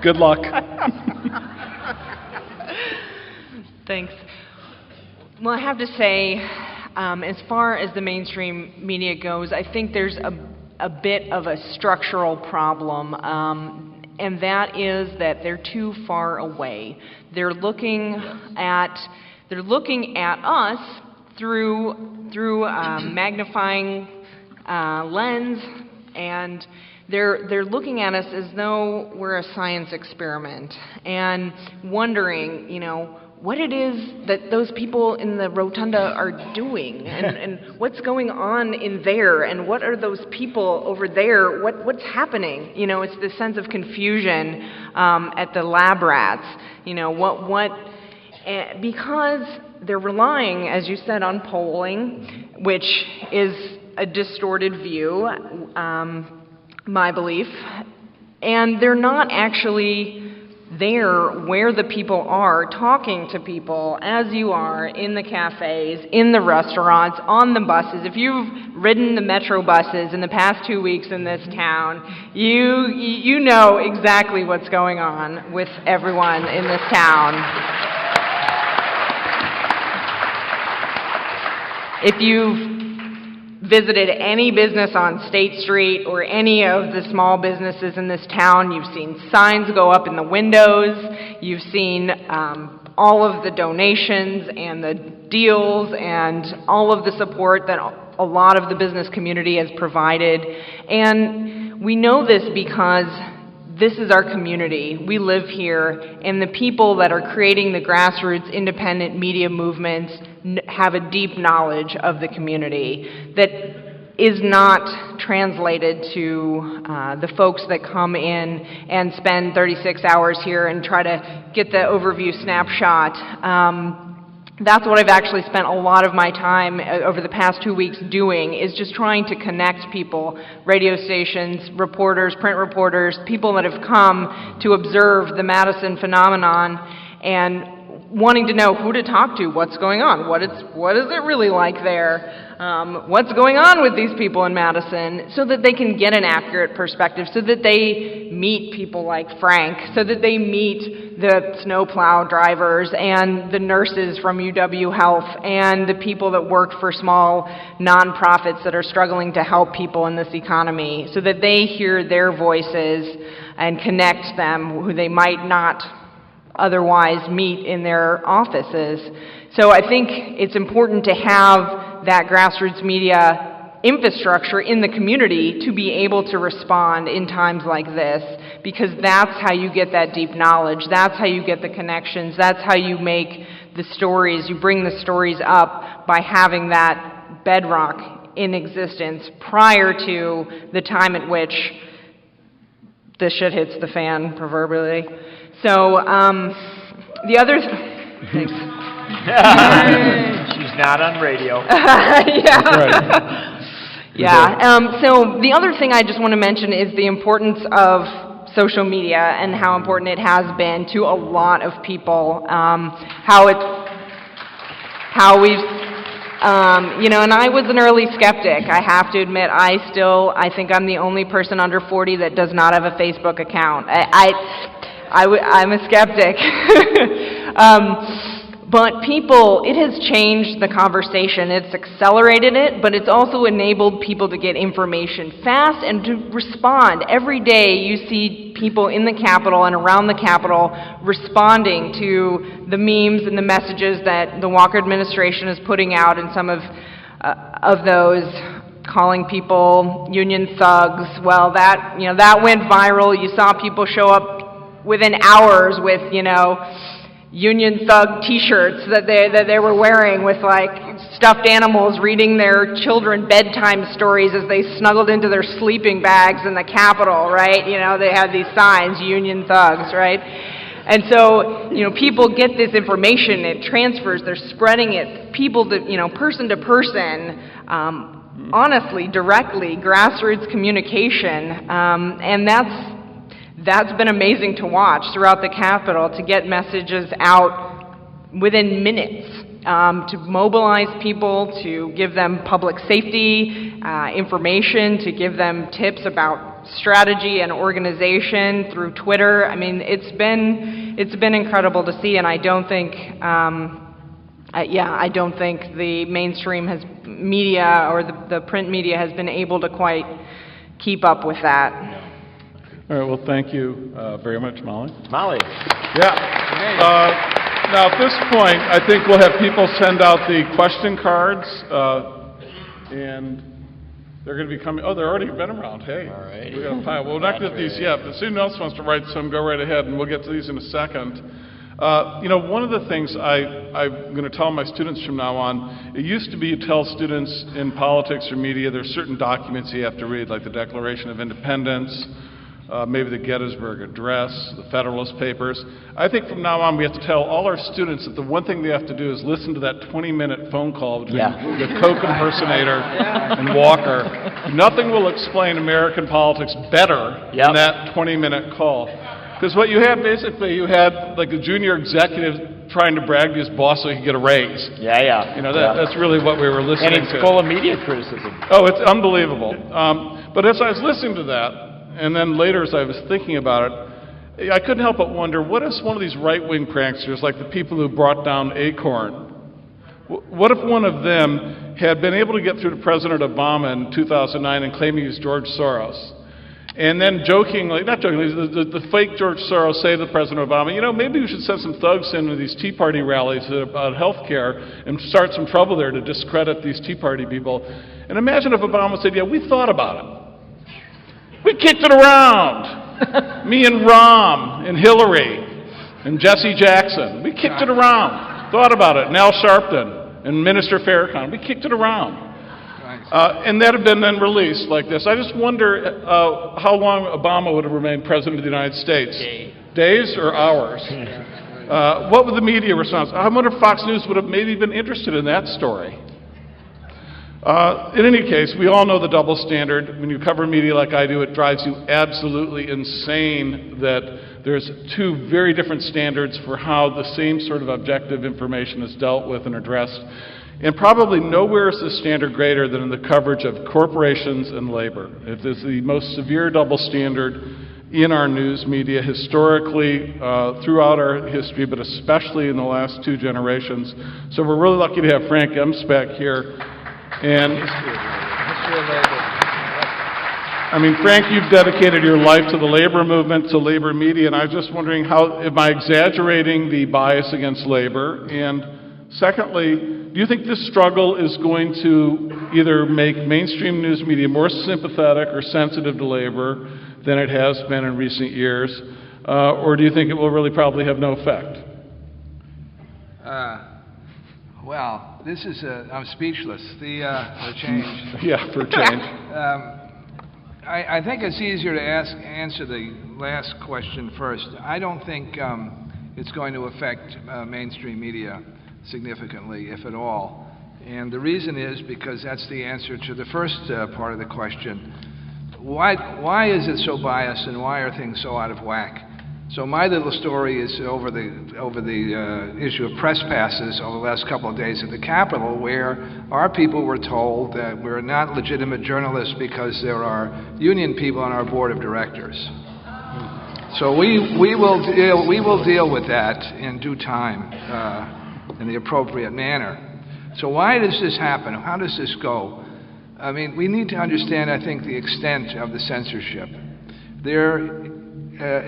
Good luck. Thanks. Well, I have to say, as far as the mainstream media goes, I think there's a bit of a structural problem, and that is that they're too far away. They're looking at us through a magnifying lens, and they're looking at us as though we're a science experiment and wondering, what it is that those people in the rotunda are doing, and what's going on in there, and what are those people over there, what's happening? It's this sense of confusion at the lab rats, because they're relying, as you said, on polling, which is a distorted view, my belief, and they're not actually there where the people are, talking to people as you are, in the cafes, in the restaurants, on the buses. If you've ridden the metro buses in the past 2 weeks in this town, you know exactly what's going on with everyone in this town. visited any business on State Street or any of the small businesses in this town, you've seen signs go up in the windows, you've seen all of the donations and the deals and all of the support that a lot of the business community has provided. And we know this because this is our community. We live here, and the people that are creating the grassroots independent media movements have a deep knowledge of the community that is not translated to the folks that come in and spend 36 hours here and try to get the overview snapshot. That's what I've actually spent a lot of my time over the past 2 weeks doing, is just trying to connect people, radio stations, reporters, print reporters, people that have come to observe the Madison phenomenon and wanting to know who to talk to, what's going on, what is it really like there, what's going on with these people in Madison, so that they can get an accurate perspective, so that they meet people like Frank, so that they meet the snowplow drivers and the nurses from UW Health and the people that work for small nonprofits that are struggling to help people in this economy, so that they hear their voices and connect them who they might not otherwise meet in their offices. So I think it's important to have that grassroots media infrastructure in the community to be able to respond in times like this, because that's how you get that deep knowledge, that's how you get the connections, that's how you make the stories, you bring the stories up by having that bedrock in existence prior to the time at which the shit hits the fan, proverbially. So, the other... Thanks. She's not on radio. Yeah. Right. Yeah. So the other thing I just want to mention is the importance of social media and how important it has been to a lot of people. How we've, and I was an early skeptic. I have to admit, I think I'm the only person under 40 that does not have a Facebook account. I'm a skeptic. But it has changed the conversation. It's accelerated it, but it's also enabled people to get information fast and to respond. Every day you see people in the Capitol and around the Capitol responding to the memes and the messages that the Walker administration is putting out, and some of those calling people union thugs. Well, that went viral. You saw people show up within hours with, union thug T-shirts that they were wearing with like stuffed animals reading their children bedtime stories as they snuggled into their sleeping bags in the Capitol, right? They had these signs, union thugs, right? And so, people get this information, it transfers, they're spreading it, people to, person to person, honestly, directly, grassroots communication, and that's been amazing to watch throughout the Capitol, to get messages out within minutes, to mobilize people, to give them public safety information, to give them tips about strategy and organization through Twitter. I mean, it's been incredible to see, and I don't think I don't think the mainstream media or the print media has been able to quite keep up with that. All right, well, thank you very much, Molly. Molly. Yeah. Now, at this point, I think we'll have people send out the question cards, and they're going to be coming. Oh, they've already been around. Hey. All right. We got a pile. Well, we're not going to get these yet, but if anyone else wants to write some, go right ahead, and we'll get to these in a second. One of the things I'm going to tell my students from now on, it used to be you tell students in politics or media there's certain documents you have to read, like the Declaration of Independence, maybe the Gettysburg Address, the Federalist Papers. I think from now on we have to tell all our students that the one thing they have to do is listen to that 20-minute phone call between the Coke impersonator and Walker. Nothing will explain American politics better than that 20-minute call. Because what you had, basically, you had like a junior executive trying to brag to his boss so he could get a raise. That's really what we were listening to. And it's full of media criticism. Oh, it's unbelievable. But as I was listening to that, and then later as I was thinking about it, I couldn't help but wonder, what if one of these right-wing pranksters, like the people who brought down Acorn, what if one of them had been able to get through to President Obama in 2009 and claiming he was George Soros. And then jokingly, not jokingly, the fake George Soros say to President Obama, you know, maybe we should send some thugs into these Tea Party rallies about health care and start some trouble there to discredit these Tea Party people. And imagine if Obama said, yeah, we thought about it. We kicked it around. Me and Rahm and Hillary and Jesse Jackson. We kicked it around. Thought about it. And Al Sharpton and Minister Farrakhan. We kicked it around. And that had been then released like this. I just wonder how long Obama would have remained president of the United States. Days or hours? What would the media response? I wonder if Fox News would have maybe been interested in that story. In any case, we all know the double standard. When you cover media like I do, it drives you absolutely insane that there's two very different standards for how the same sort of objective information is dealt with and addressed. And probably nowhere is the standard greater than in the coverage of corporations and labor. It is the most severe double standard in our news media historically, throughout our history, but especially in the last two generations. So we're really lucky to have Frank Emspak here. And I mean, Frank, you've dedicated your life to the labor movement, to labor media, and I was just wondering am I exaggerating the bias against labor? And secondly, do you think this struggle is going to either make mainstream news media more sympathetic or sensitive to labor than it has been in recent years? Or do you think it will really probably have no effect? Well, this is I'm speechless. The change. Yeah, for change. I think it's easier to answer the last question first. I don't think it's going to affect mainstream media significantly, if at all. And the reason is because that's the answer to the first part of the question. Why is it so biased and why are things so out of whack? So my little story is over the issue of press passes over the last couple of days at the Capitol, where our people were told that we're not legitimate journalists because there are union people on our board of directors. So we will deal with that in due time. In the appropriate manner. So why does this happen? How does this go? I mean, we need to understand, I think, the extent of the censorship. There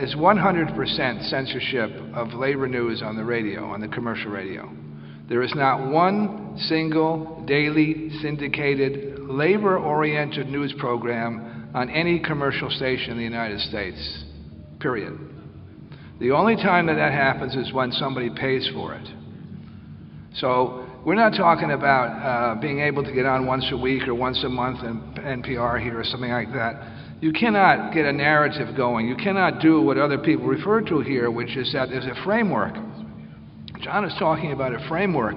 is 100% censorship of labor news on the radio, on the commercial radio. There is not one single daily syndicated labor-oriented news program on any commercial station in the United States, period. The only time that happens is when somebody pays for it. So we're not talking about being able to get on once a week or once a month in NPR here or something like that. You cannot get a narrative going. You cannot do what other people refer to here, which is that there's a framework. John is talking about a framework.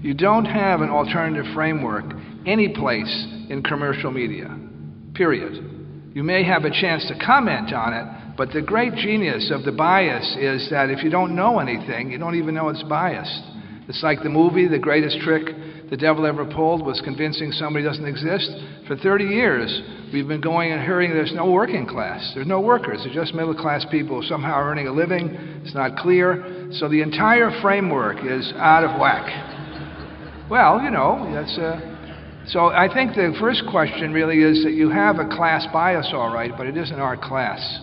You don't have an alternative framework any place in commercial media, period. You may have a chance to comment on it, but the great genius of the bias is that if you don't know anything, you don't even know it's biased. It's like the movie, The Greatest Trick the Devil Ever Pulled was convincing somebody doesn't exist. For 30 years, we've been going and hearing there's no working class. There's no workers. There's just middle-class people somehow earning a living. It's not clear. So the entire framework is out of whack. Well, you know, so I think the first question really is that you have a class bias, all right, but it isn't our class.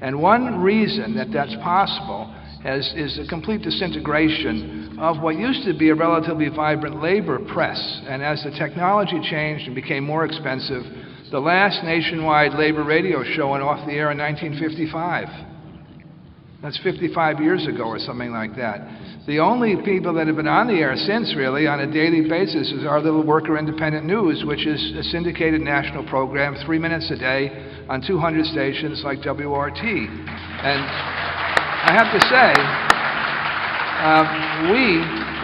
And one reason that that's possible is the complete disintegration of what used to be a relatively vibrant labor press. And as the technology changed and became more expensive, the last nationwide labor radio show went off the air in 1955. That's 55 years ago or something like that. The only people that have been on the air since, really, on a daily basis is our little worker independent news, which is a syndicated national program, 3 minutes a day on 200 stations like WRT. And I have to say,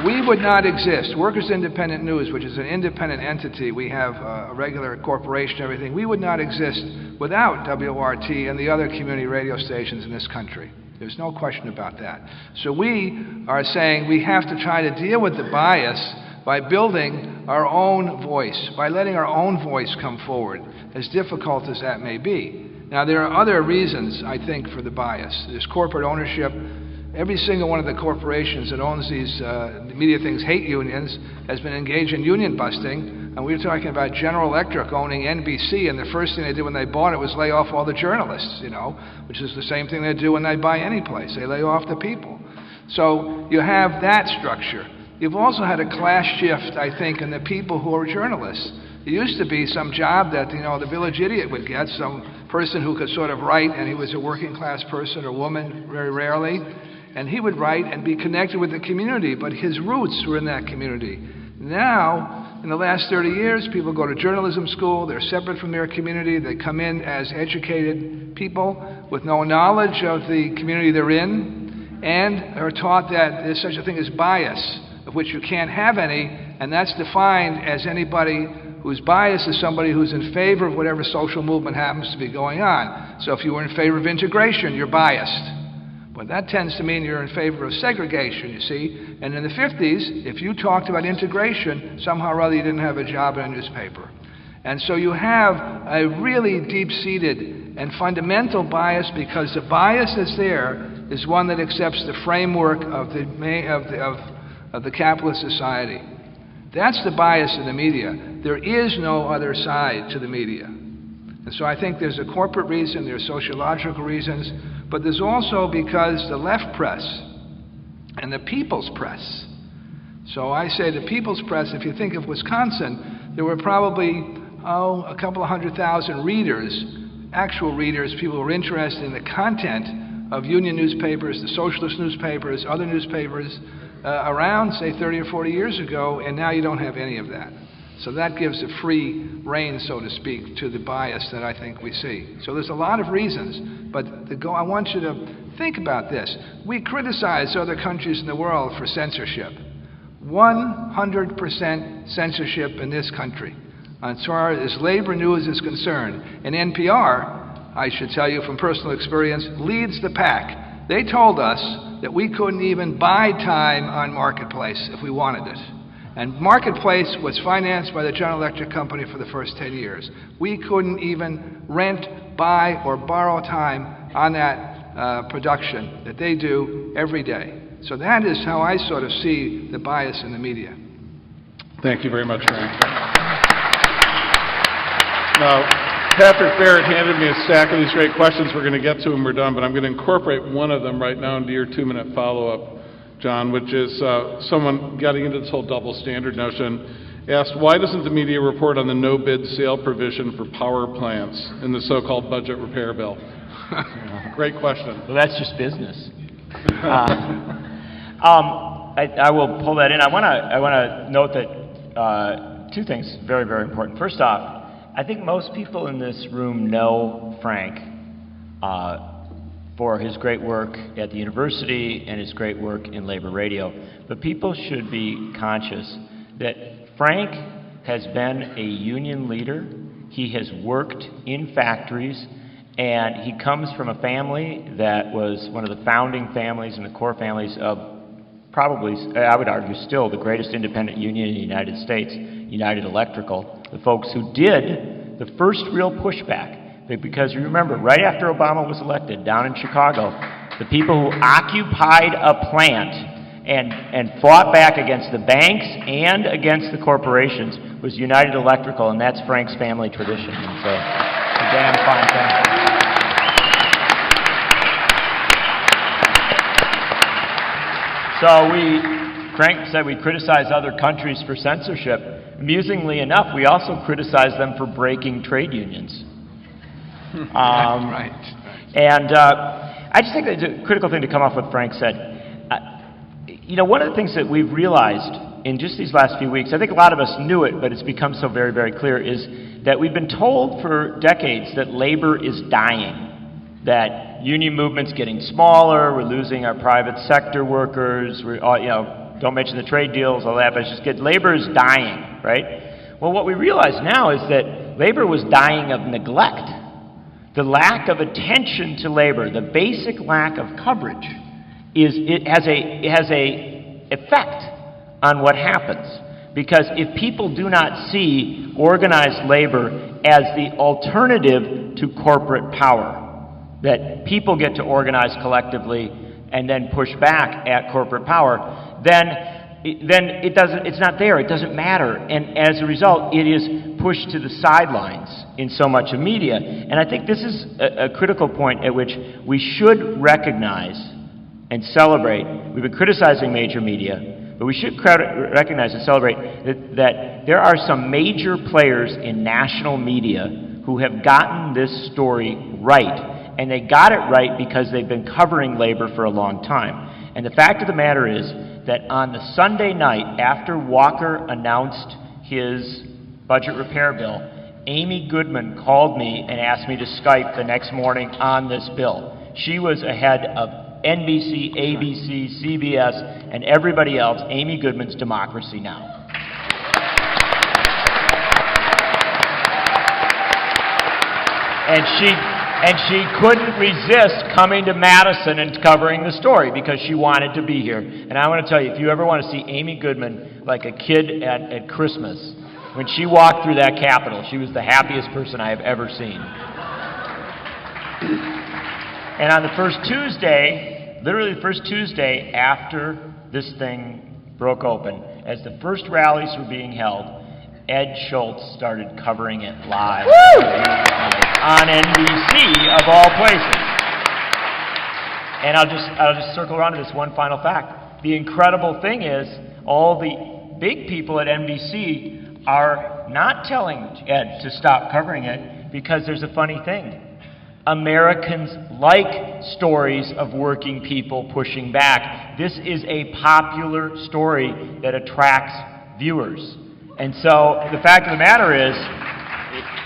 we would not exist. Workers Independent News, which is an independent entity, we have a regular corporation, everything, we would not exist without WRT and the other community radio stations in this country. There's no question about that. So we are saying we have to try to deal with the bias by building our own voice, by letting our own voice come forward, as difficult as that may be. Now, there are other reasons, I think, for the bias. There's corporate ownership. Every single one of the corporations that owns these media things, hate unions, has been engaged in union busting And we were talking about General Electric owning NBC, and the first thing they did when they bought it was lay off all the journalists, which is the same thing they do when they buy any place. They lay off the people. So you have that structure. You've also had a class shift, I think, in the people who are journalists. It used to be some job that, the village idiot would get, some person who could sort of write, and he was a working class person or woman, very rarely, and he would write and be connected with the community, but his roots were in that community. Now, in the last 30 years, people go to journalism school, they're separate from their community, they come in as educated people with no knowledge of the community they're in, and are taught that there's such a thing as bias, of which you can't have any, and that's defined as anybody whose bias is somebody who's in favor of whatever social movement happens to be going on. So if you were in favor of integration, you're biased. But that tends to mean you're in favor of segregation, you see. And in the 50s, if you talked about integration, somehow or other you didn't have a job in a newspaper. And so you have a really deep-seated and fundamental bias, because the bias that's there is one that accepts the framework of the capitalist society. That's the bias in the media. There is no other side to the media. And so I think there's a corporate reason, there's sociological reasons, but there's also because the left press and the people's press. So I say the people's press, if you think of Wisconsin, there were probably, a couple of 100,000 readers, actual readers, people who were interested in the content of union newspapers, the socialist newspapers, other newspapers, around, say, 30 or 40 years ago, and now you don't have any of that. So that gives a free rein, so to speak, to the bias that I think we see. So there's a lot of reasons, but I want you to think about this. We criticize other countries in the world for censorship. 100% censorship in this country, as far as labor news is concerned. And NPR, I should tell you from personal experience, leads the pack. They told us that we couldn't even buy time on Marketplace if we wanted it. And Marketplace was financed by the General Electric Company for the first 10 years. We couldn't even rent, buy, or borrow time on that production that they do every day. So that is how I sort of see the bias in the media. Thank you very much, Frank. Now, Patrick Barrett handed me a stack of these great questions. We're going to get to them, we're done, but I'm going to incorporate one of them right now into your 2-minute follow-up, John, which is someone getting into this whole double standard notion asked, why doesn't the media report on the no-bid sale provision for power plants in the so-called budget repair bill? Great question. Well, that's just business. I will pull that in. I want to note that two things very, very important. First off, I think most people in this room know Frank for his great work at the university and his great work in labor radio. But people should be conscious that Frank has been a union leader. He has worked in factories, and he comes from a family that was one of the founding families and the core families of probably, I would argue, still the greatest independent union in the United States, United Electrical, the folks who did the first real pushback. Because you remember, right after Obama was elected down in Chicago, the people who occupied a plant and fought back against the banks and against the corporations was United Electrical, and that's Frank's family tradition. And so it's a damn fine thing. So Frank said we criticize other countries for censorship. Amusingly enough, we also criticize them for breaking trade unions. Right. And I just think that it's a critical thing to come off what Frank said. One of the things that we've realized in just these last few weeks, I think a lot of us knew it, but it's become so very, very clear, is that we've been told for decades that labor is dying, that union movement's getting smaller, we're losing our private sector workers, don't mention the trade deals, all that, but it's just labor is dying, right? Well, what we realize now is that labor was dying of neglect. The lack of attention to labor, the basic lack of coverage, has a effect on what happens. Because if people do not see organized labor as the alternative to corporate power, that people get to organize collectively and then push back at corporate power, then then it's not there. It doesn't matter. And as a result, it is pushed to the sidelines in so much of media. And I think this is a critical point at which we should recognize and celebrate. We've been criticizing major media, but we should recognize and celebrate that there are some major players in national media who have gotten this story right. And they got it right because they've been covering labor for a long time. And the fact of the matter is that on the Sunday night after Walker announced his budget repair bill, Amy Goodman called me and asked me to Skype the next morning on this bill. She was ahead of NBC, ABC, CBS, and everybody else. Amy Goodman's Democracy Now! And she couldn't resist coming to Madison and covering the story because she wanted to be here. And I want to tell you, if you ever want to see Amy Goodman like a kid at Christmas, when she walked through that Capitol, she was the happiest person I have ever seen. And on the first Tuesday, literally the first Tuesday after this thing broke open, as the first rallies were being held, Ed Schultz started covering it live on NBC of all places. And I'll just circle around to this one final fact. The incredible thing is all the big people at NBC are not telling Ed to stop covering it because there's a funny thing. Americans like stories of working people pushing back. This is a popular story that attracts viewers. And so the fact of the matter is,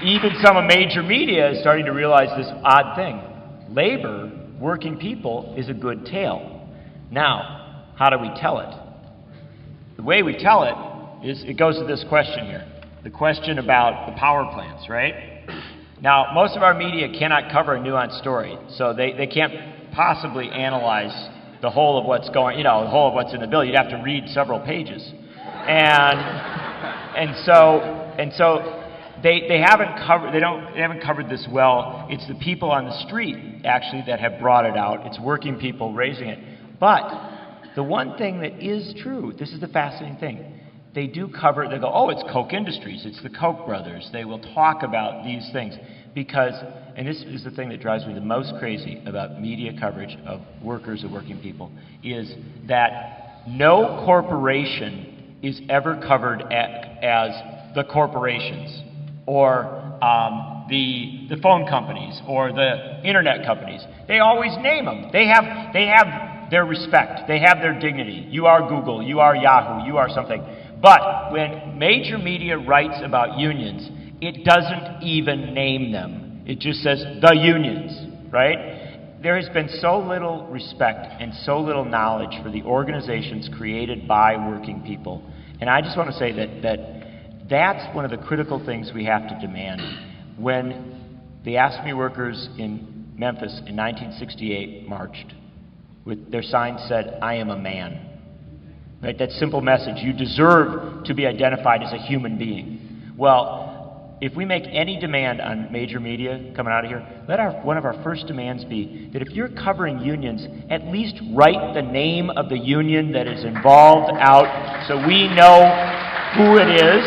even some of major media is starting to realize this odd thing. Labor, working people, is a good tale. Now, how do we tell it? The way we tell it is, it goes to this question here. The question about the power plants, right? Now, most of our media cannot cover a nuanced story, so they can't possibly analyze the whole of what's going, the whole of what's in the bill. You'd have to read several pages. And so they haven't covered this well. It's the people on the street actually that have brought it out. It's working people raising it. But the one thing that is true, this is the fascinating thing. They do cover, they go, oh, it's Koch Industries, it's the Koch brothers. They will talk about these things because, and this is the thing that drives me the most crazy about media coverage of workers and working people, is that no corporation is ever covered as the corporations or the phone companies or the internet companies. They always name them. They have their respect. They have their dignity. You are Google. You are Yahoo. You are something. But when major media writes about unions, it doesn't even name them. It just says the unions, right? There has been so little respect and so little knowledge for the organizations created by working people. And I just want to say that's one of the critical things we have to demand. When the AFSCME workers in Memphis in 1968 marched, with their signs said, "I am a man." Right? That simple message. You deserve to be identified as a human being. Well, if we make any demand on major media coming out of here, one of our first demands be that if you're covering unions, at least write the name of the union that is involved out so we know who it is.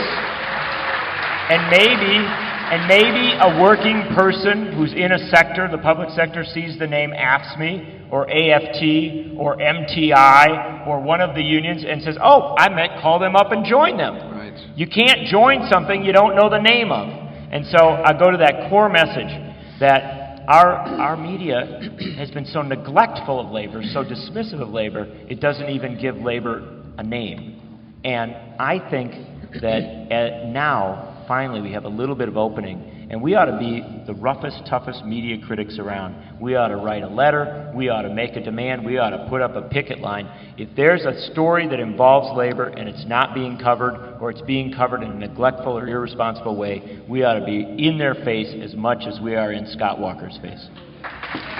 And maybe a working person who's in a sector, the public sector, sees the name AFSCME or AFT or MTI or one of the unions and says, oh, I might call them up and join them. Right. You can't join something you don't know the name of. And so I go to that core message that our media has been so neglectful of labor, so dismissive of labor, it doesn't even give labor a name. And I think that now, finally, we have a little bit of opening, and we ought to be the roughest, toughest media critics around. We ought to write a letter. We ought to make a demand. We ought to put up a picket line. If there's a story that involves labor and it's not being covered, or it's being covered in a neglectful or irresponsible way, we ought to be in their face as much as we are in Scott Walker's face.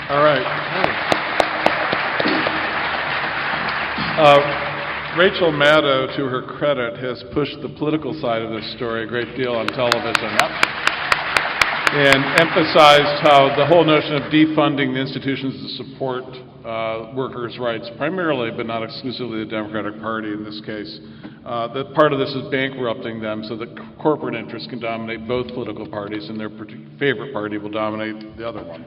All right. Rachel Maddow, to her credit, has pushed the political side of this story a great deal on television. and emphasized how the whole notion of defunding the institutions that support workers' rights, primarily but not exclusively the Democratic Party in this case, that part of this is bankrupting them so that corporate interests can dominate both political parties and their favorite party will dominate the other one.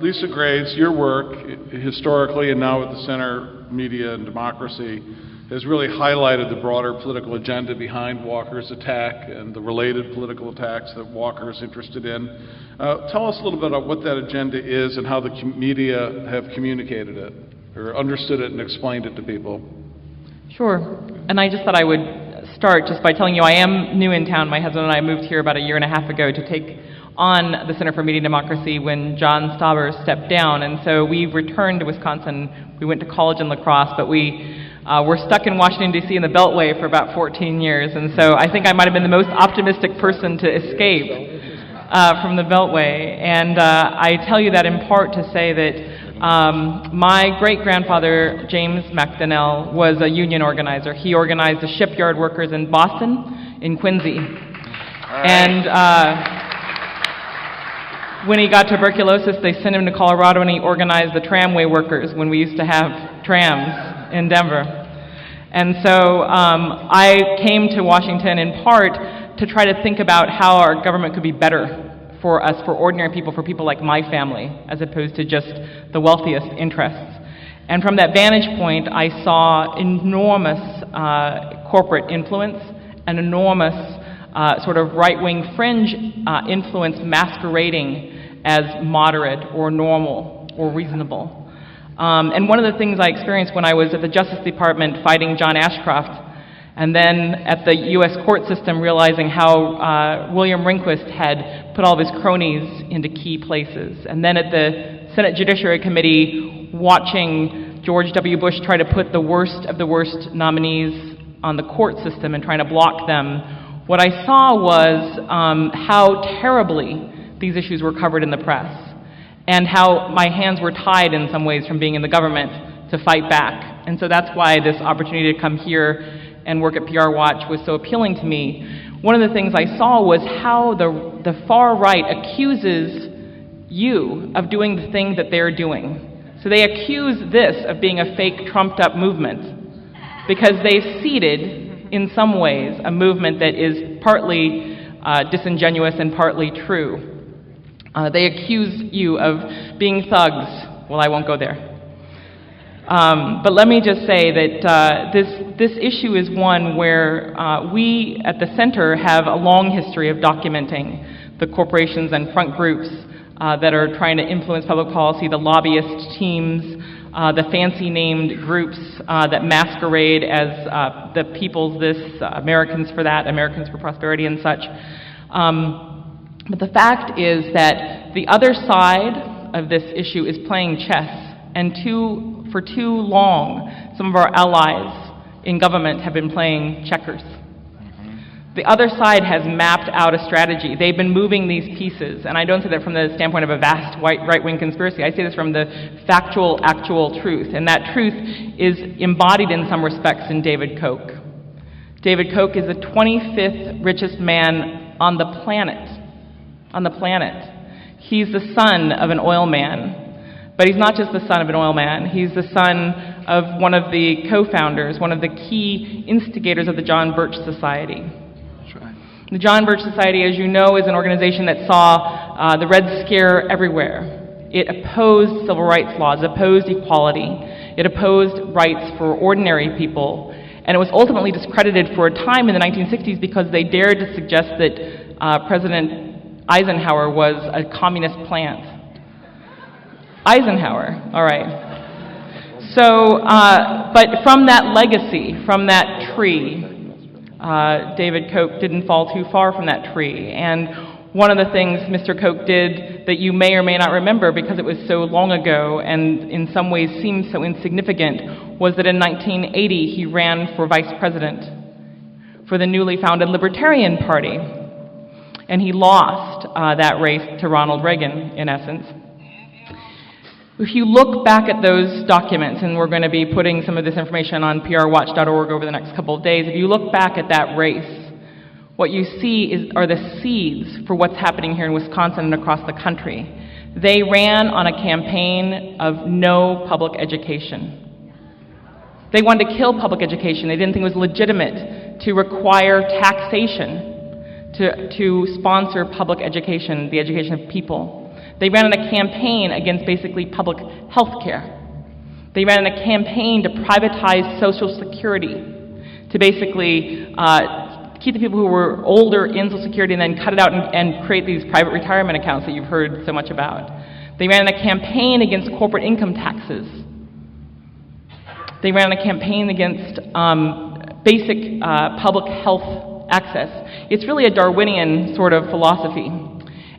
Lisa Graves, your work historically and now at the Center Media and Democracy has really highlighted the broader political agenda behind Walker's attack and the related political attacks that Walker is interested in. Tell us a little bit about what that agenda is and how the media have communicated it or understood it and explained it to people. Sure. And I just thought I would start just by telling you I am new in town. My husband and I moved here about a year and a half ago to take on the Center for Media and Democracy when John Stauber stepped down. And so we returned to Wisconsin. We went to college in La Crosse, but we were stuck in Washington, D.C. in the Beltway for about 14 years. And so I think I might have been the most optimistic person to escape from the Beltway. And I tell you that in part to say that my great-grandfather, James McDonnell, was a union organizer. He organized the shipyard workers in Boston, in Quincy. And when he got tuberculosis, they sent him to Colorado and he organized the tramway workers when we used to have trams in Denver. And so I came to Washington in part to try to think about how our government could be better for us, for ordinary people, for people like my family, as opposed to just the wealthiest interests. And from that vantage point, I saw enormous corporate influence, an enormous sort of right-wing fringe influence masquerading as moderate or normal or reasonable. And one of the things I experienced when I was at the Justice Department fighting John Ashcroft, and then at the U.S. court system realizing how William Rehnquist had put all of his cronies into key places, and then at the Senate Judiciary Committee watching George W. Bush try to put the worst of the worst nominees on the court system and trying to block them, what I saw was how terribly these issues were covered in the press, and how my hands were tied in some ways from being in the government to fight back. And so that's why this opportunity to come here and work at PR Watch was so appealing to me. One of the things I saw was how the far right accuses you of doing the thing that they're doing. So they accuse this of being a fake, trumped-up movement because they've seeded, in some ways, a movement that is partly disingenuous and partly true. They accuse you of being thugs. Well, I won't go there. But let me just say that this issue is one where we at the center have a long history of documenting the corporations and front groups that are trying to influence public policy, the lobbyist teams, the fancy named groups that masquerade as the People's This, Americans for That, Americans for Prosperity and such. But the fact is that the other side of this issue is playing chess, and for too long, some of our allies in government have been playing checkers. The other side has mapped out a strategy. They've been moving these pieces, and I don't say that from the standpoint of a vast right-wing conspiracy. I say this from the factual, actual truth, and that truth is embodied in some respects in David Koch. David Koch is the 25th richest man on the planet. He's the son of an oil man. But he's not just the son of an oil man. He's the son of one of the co-founders, one of the key instigators of the John Birch Society. That's right. The John Birch Society, as you know, is an organization that saw the Red Scare everywhere. It opposed civil rights laws, opposed equality. It opposed rights for ordinary people. And it was ultimately discredited for a time in the 1960s because they dared to suggest that President Eisenhower was a communist plant. Eisenhower, all right. So, but from that legacy, from that tree, David Koch didn't fall too far from that tree. And one of the things Mr. Koch did that you may or may not remember because it was so long ago and in some ways seems so insignificant was that in 1980 he ran for vice president for the newly founded Libertarian Party. And he lost that race to Ronald Reagan, in essence. If you look back at those documents, and we're going to be putting some of this information on prwatch.org over the next couple of days, if you look back at that race, what you see are the seeds for what's happening here in Wisconsin and across the country. They ran on a campaign of no public education. They wanted to kill public education. They didn't think it was legitimate to require taxation to sponsor public education, the education of people. They ran on a campaign against basically public health care. They ran on a campaign to privatize Social Security, to basically keep the people who were older in Social Security and then cut it out and create these private retirement accounts that you've heard so much about. They ran a campaign against corporate income taxes. They ran a campaign against basic public health access. It's really a Darwinian sort of philosophy.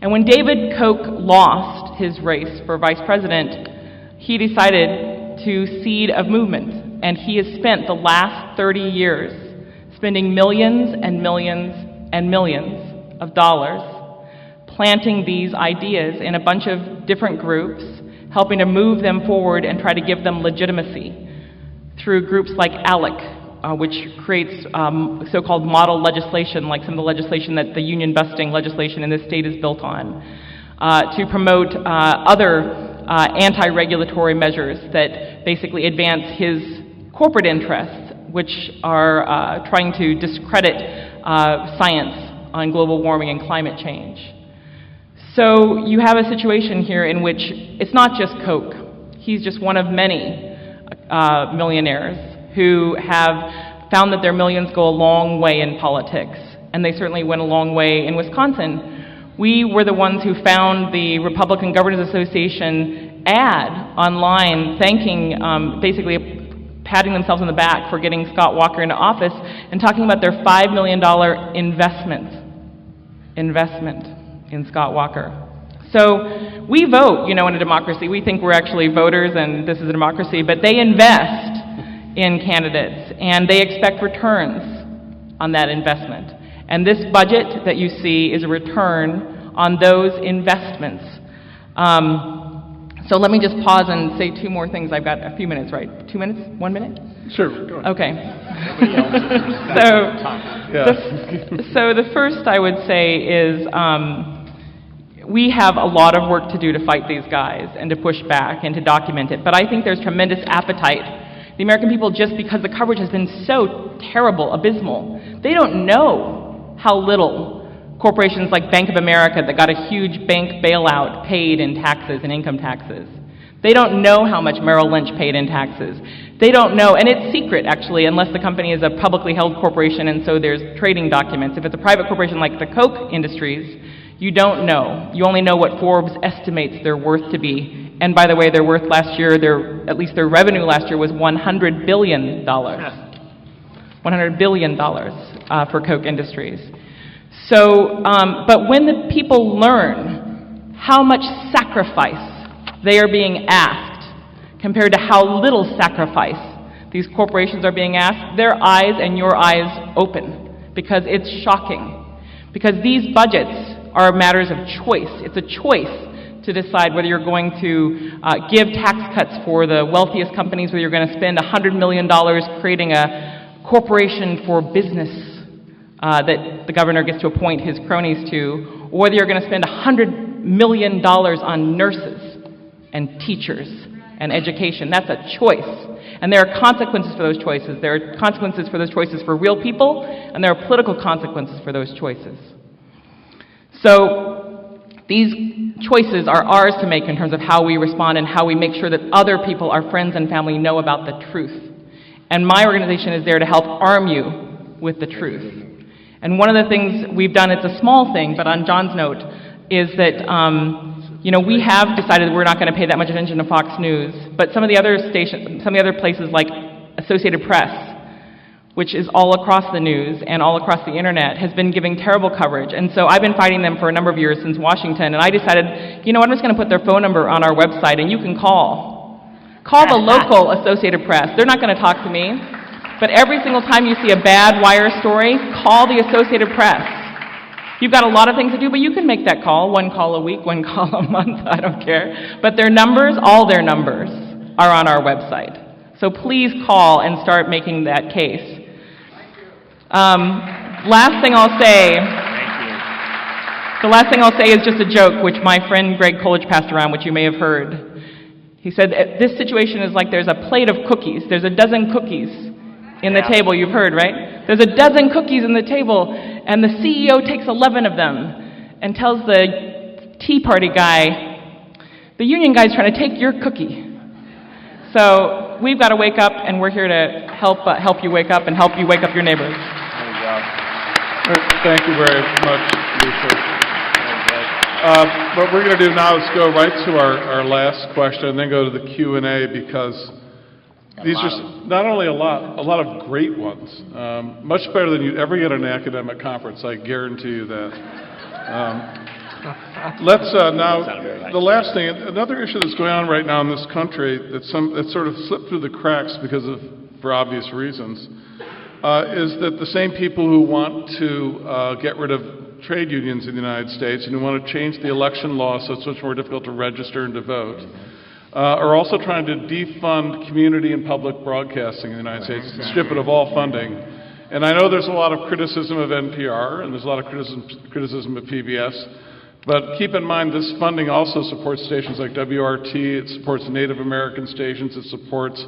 And when David Koch lost his race for vice president, he decided to seed a movement. And he has spent the last 30 years spending millions and millions and millions of dollars planting these ideas in a bunch of different groups, helping to move them forward and try to give them legitimacy through groups like ALEC, which creates so-called model legislation, like some of the legislation that the union-busting legislation in this state is built on, to promote other anti-regulatory measures that basically advance his corporate interests, which are trying to discredit science on global warming and climate change. So you have a situation here in which it's not just Koch. He's just one of many millionaires who have found that their millions go a long way in politics, and they certainly went a long way in Wisconsin. We were the ones who found the Republican Governors Association ad online thanking, basically patting themselves on the back for getting Scott Walker into office and talking about their $5 million investment in Scott Walker. So we vote, in a democracy. We think we're actually voters and this is a democracy, but they invest in candidates and they expect returns on that investment. And this budget that you see is a return on those investments. So let me just pause and say two more things. I've got a few minutes, right? 2 minutes? 1 minute? Sure, go ahead. Okay. So the first I would say is we have a lot of work to do to fight these guys and to push back and to document it. But I think there's tremendous appetite. The American people, just because the coverage has been so terrible, abysmal, they don't know how little corporations like Bank of America that got a huge bank bailout paid in taxes and income taxes. They don't know how much Merrill Lynch paid in taxes. They don't know, and it's secret actually, unless the company is a publicly held corporation and so there's trading documents. If it's a private corporation like the Koch Industries, you don't know. You only know what Forbes estimates their worth to be. And by the way, their worth last year, at least their revenue last year was $100 billion. $100 billion for Koch Industries. So, but when the people learn how much sacrifice they are being asked compared to how little sacrifice these corporations are being asked, their eyes and your eyes open, because it's shocking. Because these budgets are matters of choice. It's a choice to decide whether you're going to give tax cuts for the wealthiest companies, whether you're going to spend $100 million creating a corporation for business that the governor gets to appoint his cronies to, or whether you're going to spend $100 million on nurses and teachers and education. That's a choice. And there are consequences for those choices. There are consequences for those choices for real people, and there are political consequences for those choices. So these choices are ours to make in terms of how we respond and how we make sure that other people, our friends and family, know about the truth. And my organization is there to help arm you with the truth. And one of the things we've done, it's a small thing, but on John's note, is that we have decided we're not going to pay that much attention to Fox News, but some of the other stations, some of the other places like Associated Press, which is all across the news and all across the internet, has been giving terrible coverage. And so I've been fighting them for a number of years since Washington, and I decided, I'm just going to put their phone number on our website, and you can call. Call the local Associated Press. They're not going to talk to me. But every single time you see a bad wire story, call the Associated Press. You've got a lot of things to do, but you can make that call. 1 call a week, 1 call a month, I don't care. But their numbers, all their numbers, are on our website. So please call and start making that case. Last thing I'll say. The last thing I'll say is just a joke, which my friend Greg Coolidge passed around, which you may have heard. He said, this situation is like there's a plate of cookies. There's a dozen cookies in the table. You've heard, right? There's a dozen cookies in the table, and the CEO takes 11 of them and tells the Tea Party guy, the union guy's trying to take your cookie. So we've got to wake up, and we're here to help you wake up and help you wake up your neighbors. There you go. Thank you very much, Lisa. What we're going to do now is go right to our last question and then go to the Q&A, because these are not only a lot of great ones, much better than you'd ever get at an academic conference, I guarantee you that. Let's now, the last thing, another issue that's going on right now in this country that sort of slipped through the cracks for obvious reasons, is that the same people who want to get rid of trade unions in the United States and who want to change the election law so it's much more difficult to register and to vote, are also trying to defund community and public broadcasting in the United States, strip it of all funding. And I know there's a lot of criticism of NPR, and there's a lot of criticism of PBS, but keep in mind this funding also supports stations like WRT, it supports Native American stations, it supports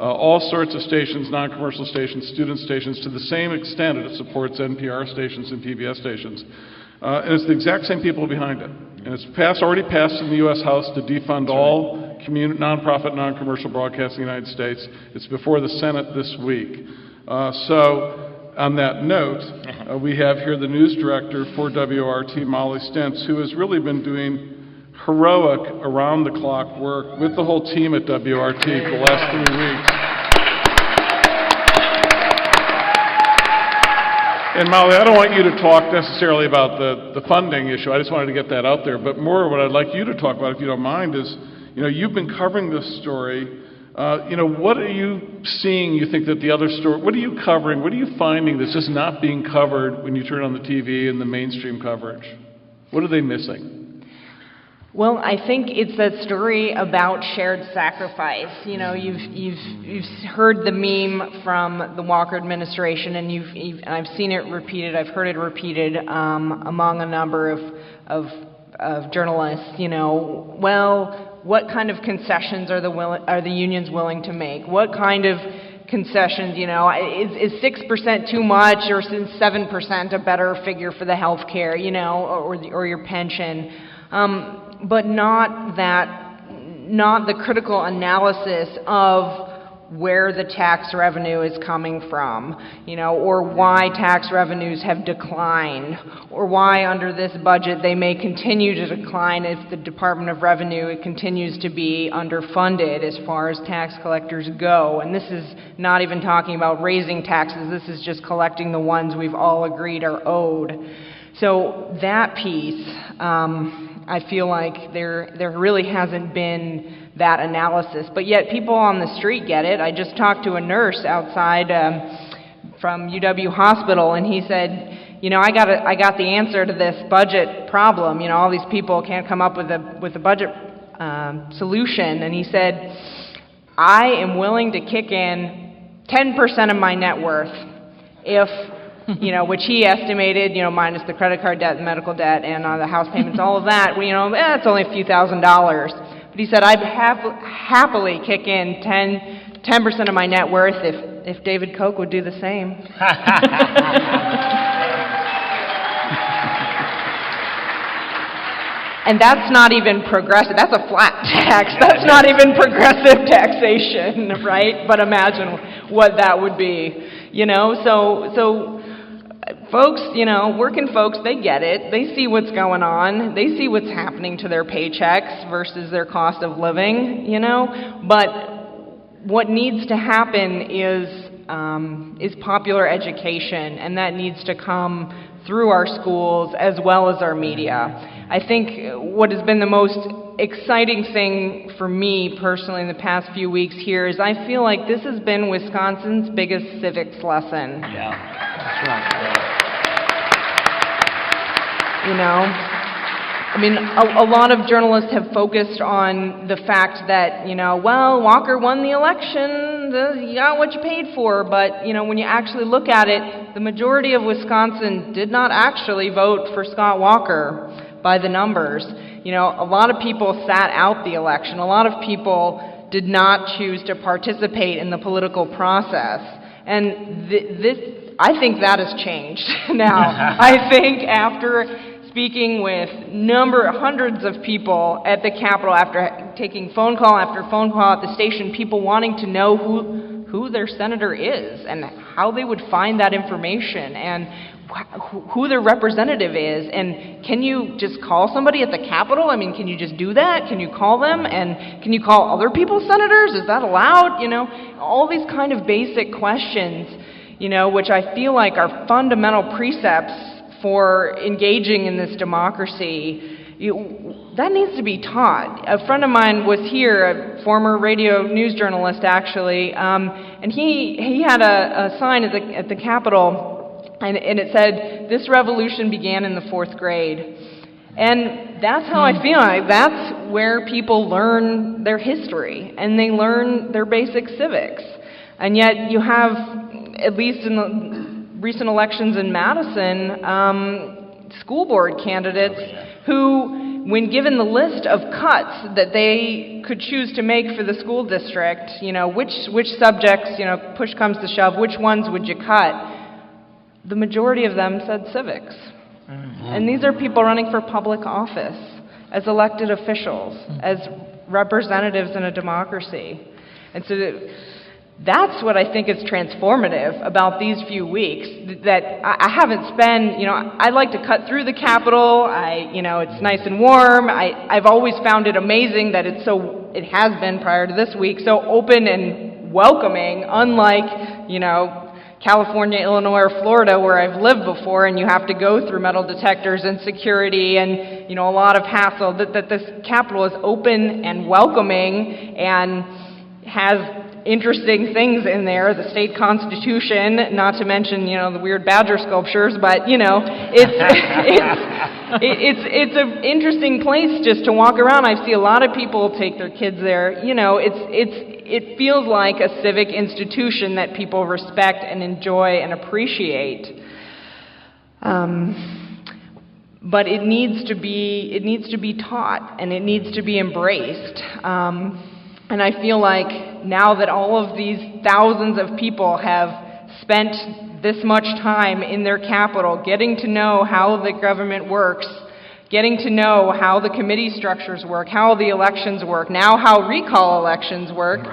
all sorts of stations, non-commercial stations, student stations, to the same extent that it supports NPR stations and PBS stations. And it's the exact same people behind it. And it's already passed in the U.S. House to defund all nonprofit, non-commercial broadcasting in the United States. It's before the Senate this week. So on that note, we have here the news director for WRT, Molly Stentz, who has really been doing heroic, around-the-clock work with the whole team at WRT for the last 3 weeks. And Molly, I don't want you to talk necessarily about the funding issue. I just wanted to get that out there. But more what I'd like you to talk about, if you don't mind, is, you've been covering this story. What are you seeing, you think, that the other story, what are you covering, what are you finding that's just not being covered when you turn on the TV and the mainstream coverage? What are they missing? Well, I think it's a story about shared sacrifice. You've heard the meme from the Walker administration, and I've seen it repeated. I've heard it repeated among a number of journalists. Well, what kind of concessions are the unions willing to make? What kind of concessions? Is 6% too much, or is 7% a better figure for the health care? Or your pension? But not the critical analysis of where the tax revenue is coming from, or why tax revenues have declined, or why under this budget they may continue to decline if the Department of Revenue continues to be underfunded as far as tax collectors go. And this is not even talking about raising taxes, this is just collecting the ones we've all agreed are owed. So that piece, I feel like there really hasn't been that analysis, but yet people on the street get it. I just talked to a nurse outside from UW Hospital, and he said, I got the answer to this budget problem. All these people can't come up with a budget solution, and he said, I am willing to kick in 10% of my net worth if which he estimated, minus the credit card debt, the medical debt, and the house payments, all of that, it's only a few $1,000s. But he said, I'd happily kick in 10% of my net worth if David Koch would do the same. And that's not even progressive. That's a flat tax. That's not even progressive taxation, right? But imagine what that would be, So folks, working folks, they get it. They see what's going on. They see what's happening to their paychecks versus their cost of living, But what needs to happen is popular education, and that needs to come through our schools as well as our media. I think what has been the most exciting thing for me personally in the past few weeks here is I feel like this has been Wisconsin's biggest civics lesson. Yeah, that's right. I mean, a lot of journalists have focused on the fact that, well, Walker won the election, you got what you paid for, but, when you actually look at it, the majority of Wisconsin did not actually vote for Scott Walker by the numbers. A lot of people sat out the election. A lot of people did not choose to participate in the political process. And I think that has changed now. I think after speaking with hundreds of people at the Capitol, after taking phone call after phone call at the station, people wanting to know who their senator is and how they would find that information and who their representative is. And can you just call somebody at the Capitol? I mean, can you just do that? Can you call them? And can you call other people's senators? Is that allowed? All these kind of basic questions, which I feel like are fundamental precepts for engaging in this democracy, that needs to be taught. A friend of mine was here, a former radio news journalist actually, and he had a sign at the Capitol, and it said, "This revolution began in the 4th grade." And that's how I feel like that's where people learn their history, and they learn their basic civics. And yet you have, at least in the recent elections in Madison, school board candidates who, when given the list of cuts that they could choose to make for the school district, which subjects, push comes to shove, which ones would you cut? The majority of them said civics. And these are people running for public office, as elected officials, as representatives in a democracy. And so that's what I think is transformative about these few weeks, that I haven't spent, I like to cut through the Capitol, it's nice and warm. I've always found it amazing that it has been prior to this week, so open and welcoming, unlike, California, Illinois, or Florida, where I've lived before, and you have to go through metal detectors and security and, a lot of hassle, that this Capitol is open and welcoming and has interesting things in there, the state constitution, not to mention, the weird badger sculptures, but, it's an interesting place just to walk around. I see a lot of people take their kids there. It feels like a civic institution that people respect and enjoy and appreciate. But it needs to be taught, and it needs to be embraced. And I feel like now that all of these thousands of people have spent this much time in their capital getting to know how the government works, getting to know how the committee structures work, how the elections work, now how recall elections work.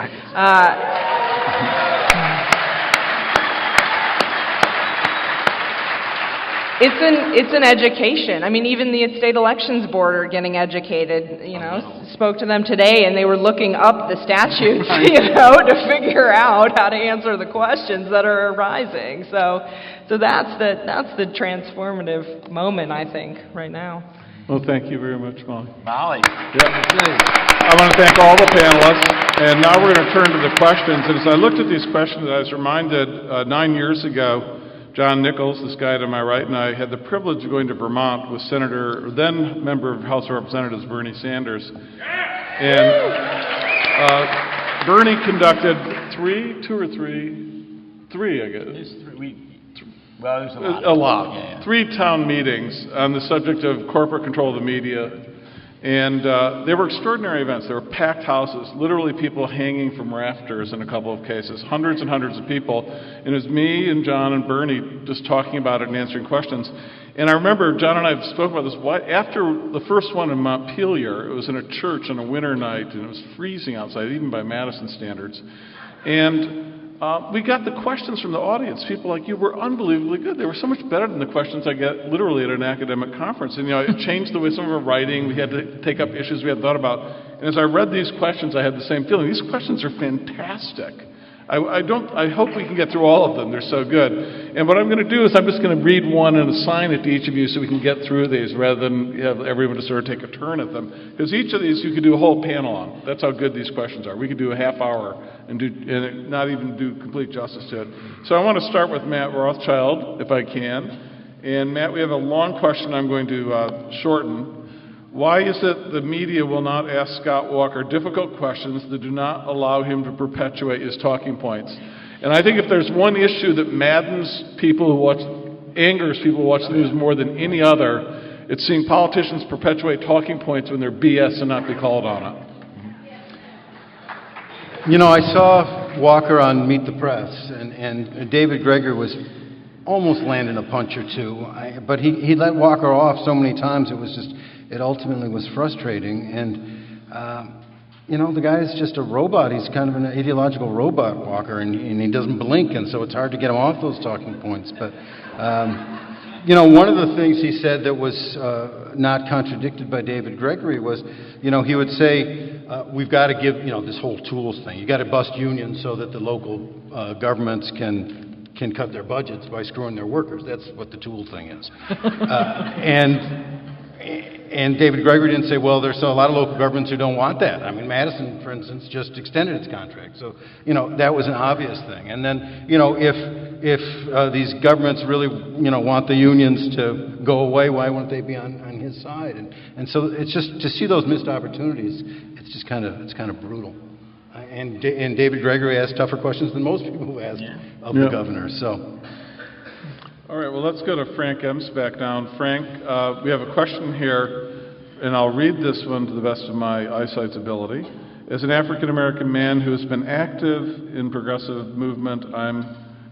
It's an education. I mean, even the state elections board are getting educated. Spoke to them today, and they were looking up the statutes, to figure out how to answer the questions that are arising. So that's the transformative moment, I think, right now. Well, thank you very much, Molly. Molly. Yep. I want to thank all the panelists, and now we're going to turn to the questions. And as I looked at these questions, I was reminded 9 years ago, John Nichols, this guy to my right, and I had the privilege of going to Vermont with then member of House of Representatives Bernie Sanders. And Bernie conducted three, I guess. There's a lot. Yeah. 3 town meetings on the subject of corporate control of the media. And they were extraordinary events. They were packed houses, literally people hanging from rafters in a couple of cases, hundreds and hundreds of people. And it was me and John and Bernie just talking about it and answering questions. And I remember John and I have spoken about this. After the first one in Montpelier, it was in a church on a winter night, and it was freezing outside, even by Madison standards. And we got the questions from the audience. People like you were unbelievably good. They were so much better than the questions I get literally at an academic conference. And it changed the way some of our writing. We had to take up issues we had thought about. And as I read these questions, I had the same feeling. These questions are fantastic. I hope we can get through all of them. They're so good. And what I'm going to do is I'm just going to read one and assign it to each of you so we can get through these rather than have everyone just sort of take a turn at them. Because each of these you could do a whole panel on. That's how good these questions are. We could do a half hour and not even do complete justice to it. So I want to start with Matt Rothschild, if I can. And Matt, we have a long question I'm going to shorten. Why is it the media will not ask Scott Walker difficult questions that do not allow him to perpetuate his talking points? And I think if there's one issue that maddens people who watch, angers people who watch the news more than any other, it's seeing politicians perpetuate talking points when they're BS and not be called on it. You know, I saw Walker on Meet the Press, and David Gregory was almost landing a punch or two, but he let Walker off so many times it ultimately was frustrating. And you know, the guy is just a robot. He's kind of an ideological robot, Walker, and he doesn't blink, and so it's hard to get him off those talking points. But you know, one of the things he said that was not contradicted by David Gregory was, you know, he would say, we've got to give, you know, this whole tools thing. You got to bust unions so that the local governments can cut their budgets by screwing their workers. That's what the tool thing is. And David Gregory didn't say, well, there's a lot of local governments who don't want that. I mean, Madison, for instance, just extended its contract. So, you know, that was an obvious thing. And then, you know, if these governments really, you know, want the unions to go away, why wouldn't they be on his side? And so it's just, to see those missed opportunities, it's kind of brutal. And David Gregory asked tougher questions than most people who asked of the governor. So. All right, well, let's go to Frank Ems back down. Frank, we have a question here, and I'll read this one to the best of my eyesight's ability. As an African-American man who has been active in progressive movement, I'm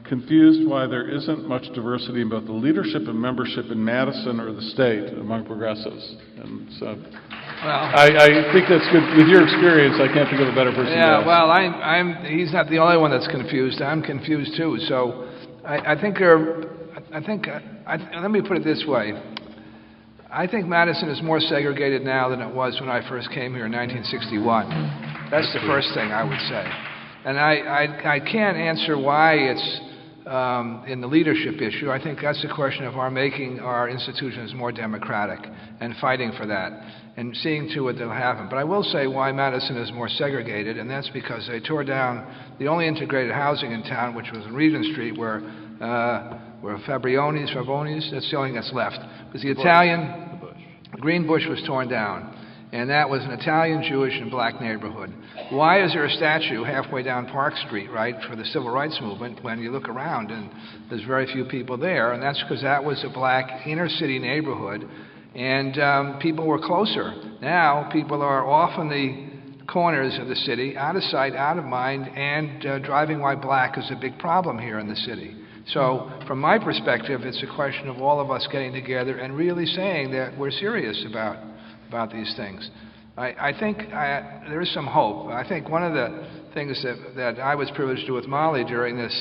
confused why there isn't much diversity in both the leadership and membership in Madison or the state among progressives. And so I think that's good. With your experience, I can't think of a better person to ask. Well, he's not the only one that's confused. I'm confused too. So I think let me put it this way. I think Madison is more segregated now than it was when I first came here in 1961. That's the first thing I would say. And I can't answer why it's in the leadership issue. I think that's a question of our making our institutions more democratic and fighting for that and seeing to it that'll happen. But I will say why Madison is more segregated, and that's because they tore down the only integrated housing in town, which was in Regent Street, where Fabrionis, that's the only thing that's left. Because the Italian, Green Bush was torn down, and that was an Italian, Jewish, and black neighborhood. Why is there a statue halfway down Park Street, right, for the civil rights movement when you look around and there's very few people there? And that's because that was a black inner city neighborhood, and people were closer. Now people are off in the corners of the city, out of sight, out of mind, and driving while black is a big problem here in the city. So from my perspective, it's a question of all of us getting together and really saying that we're serious about these things. I think there is some hope. I think one of the things that I was privileged to do with Molly during this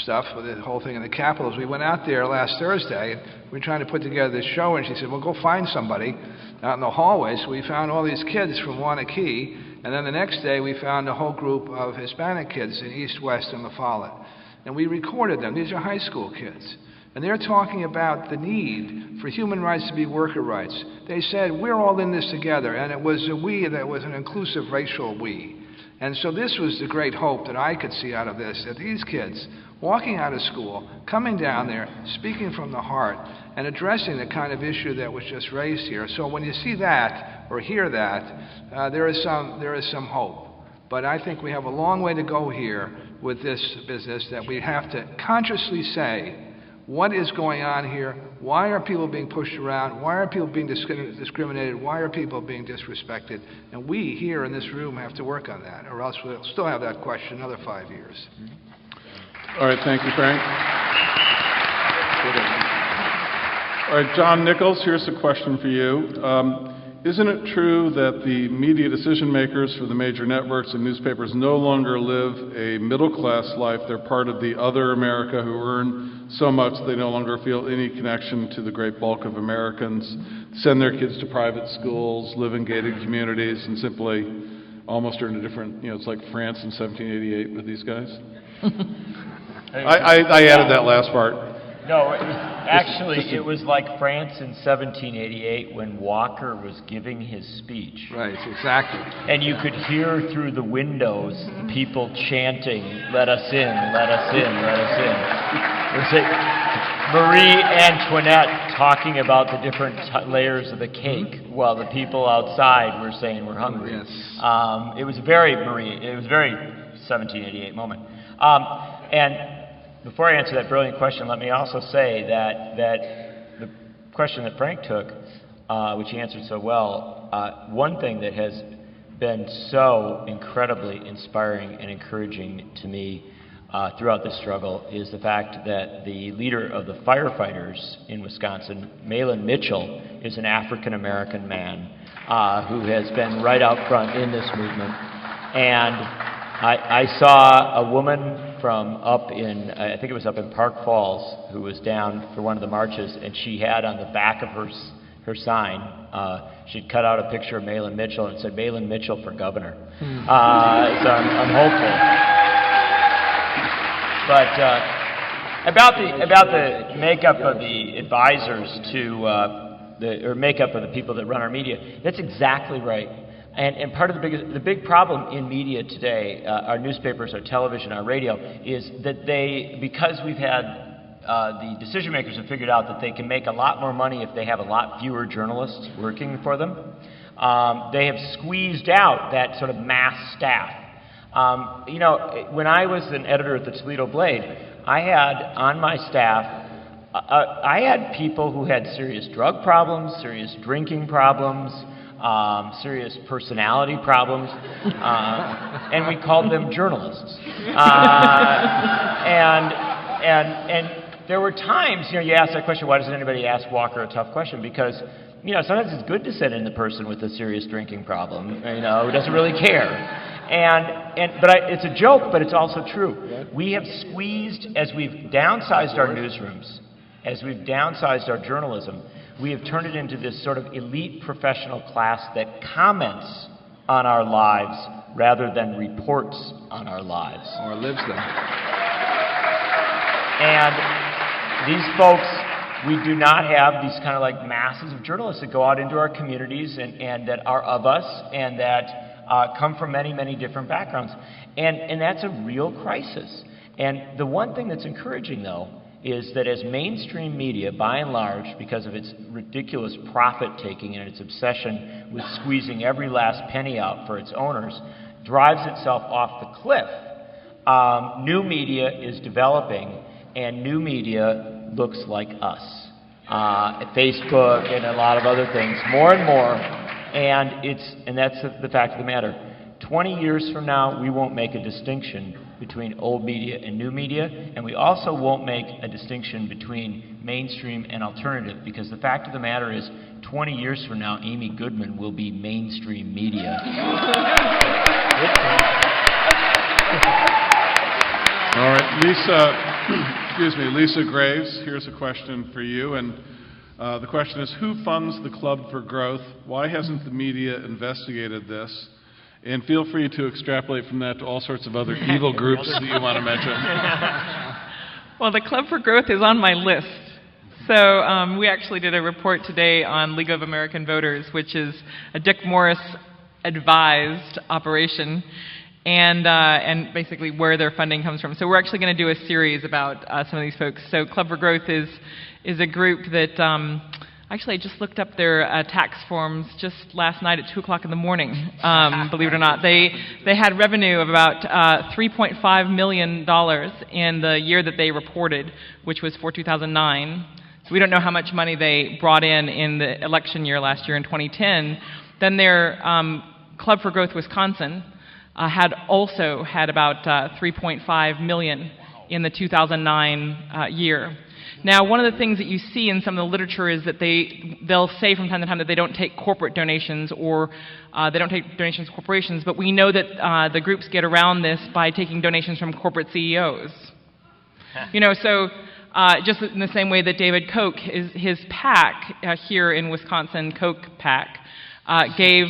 stuff, the whole thing in the Capitol, is we went out there last Thursday, and we were trying to put together this show, and she said, well, go find somebody out in the hallway. So we found all these kids from Wanakee, and then the next day we found a whole group of Hispanic kids in East, West, and La Follette. And we recorded them. These are high school kids. And they're talking about the need for human rights to be worker rights. They said, we're all in this together. And it was a we that was an inclusive racial we. And so this was the great hope that I could see out of this, that these kids walking out of school, coming down there, speaking from the heart, and addressing the kind of issue that was just raised here. So when you see that or hear that, there is some hope. But I think we have a long way to go here with this business, that we have to consciously say, what is going on here? Why are people being pushed around? Why are people being discriminated? Why are people being disrespected? And we here in this room have to work on that, or else we'll still have that question another 5 years. All right, thank you, Frank. All right, John Nichols, here's a question for you. Isn't it true that the media decision makers for the major networks and newspapers no longer live a middle-class life? They're part of the other America who earn so much they no longer feel any connection to the great bulk of Americans, send their kids to private schools, live in gated communities, and simply almost earn a different, it's like France in 1788 with these guys? I added that last part. No, actually, it was like France in 1788 when Walker was giving his speech. Right, exactly. And you could hear through the windows people chanting, "Let us in, let us in, let us in." Marie Antoinette talking about the different layers of the cake while the people outside were saying we're hungry. Yes. It was very 1788 moment. And before I answer that brilliant question, let me also say that the question that Frank took, which he answered so well, one thing that has been so incredibly inspiring and encouraging to me throughout this struggle is the fact that the leader of the firefighters in Wisconsin, Malin Mitchell, is an African-American man who has been right out front in this movement. And I saw a woman from up in, I think it was up in Park Falls, who was down for one of the marches, and she had on the back of her sign, she'd cut out a picture of Malin Mitchell and it said, Malin Mitchell for governor. So I'm hopeful. But about the makeup of the advisors or makeup of the people that run our media, that's exactly right. And part of the big problem in media today, our newspapers, our television, our radio, is that because we've had the decision makers have figured out that they can make a lot more money if they have a lot fewer journalists working for them. They have squeezed out that sort of mass staff. When I was an editor at the Toledo Blade, I had on my staff, I had people who had serious drug problems, serious drinking problems, serious personality problems, and we called them journalists. And there were times, you ask that question, why doesn't anybody ask Walker a tough question? Because, sometimes it's good to send in the person with a serious drinking problem, who doesn't really care. But it's a joke, but it's also true. We have squeezed, as we've downsized our newsrooms, as we've downsized our journalism, we have turned it into this sort of elite professional class that comments on our lives rather than reports on our lives. Or lives them. And these folks, we do not have these kind of like masses of journalists that go out into our communities and that are of us and that come from many, many different backgrounds. And that's a real crisis. And the one thing that's encouraging, though, is that as mainstream media, by and large, because of its ridiculous profit-taking and its obsession with squeezing every last penny out for its owners, drives itself off the cliff, new media is developing, and new media looks like us. Facebook and a lot of other things, more and more, and that's the fact of the matter. 20 years from now, we won't make a distinction between old media and new media, and we also won't make a distinction between mainstream and alternative, because the fact of the matter is, 20 years from now, Amy Goodman will be mainstream media. All right, Lisa Graves, here's a question for you, and the question is, who funds the Club for Growth? Why hasn't the media investigated this? And feel free to extrapolate from that to all sorts of other evil groups that you want to mention. Well, the Club for Growth is on my list. So we actually did a report today on League of American Voters, which is a Dick Morris advised operation, and basically where their funding comes from. So we're actually going to do a series about some of these folks. So Club for Growth is a group that actually I just looked up their tax forms just last night at 2 o'clock in the morning. Believe it or not, they had revenue of about $3.5 million in the year that they reported, which was for 2009. So we don't know how much money they brought in the election year last year in 2010. Then their Club for Growth Wisconsin had about $3.5 million in the 2009 year. Now, one of the things that you see in some of the literature is that they'll say from time to time that they don't take corporate donations or they don't take donations from corporations, but we know that the groups get around this by taking donations from corporate CEOs. So just in the same way that David Koch, his PAC here in Wisconsin, Koch PAC, gave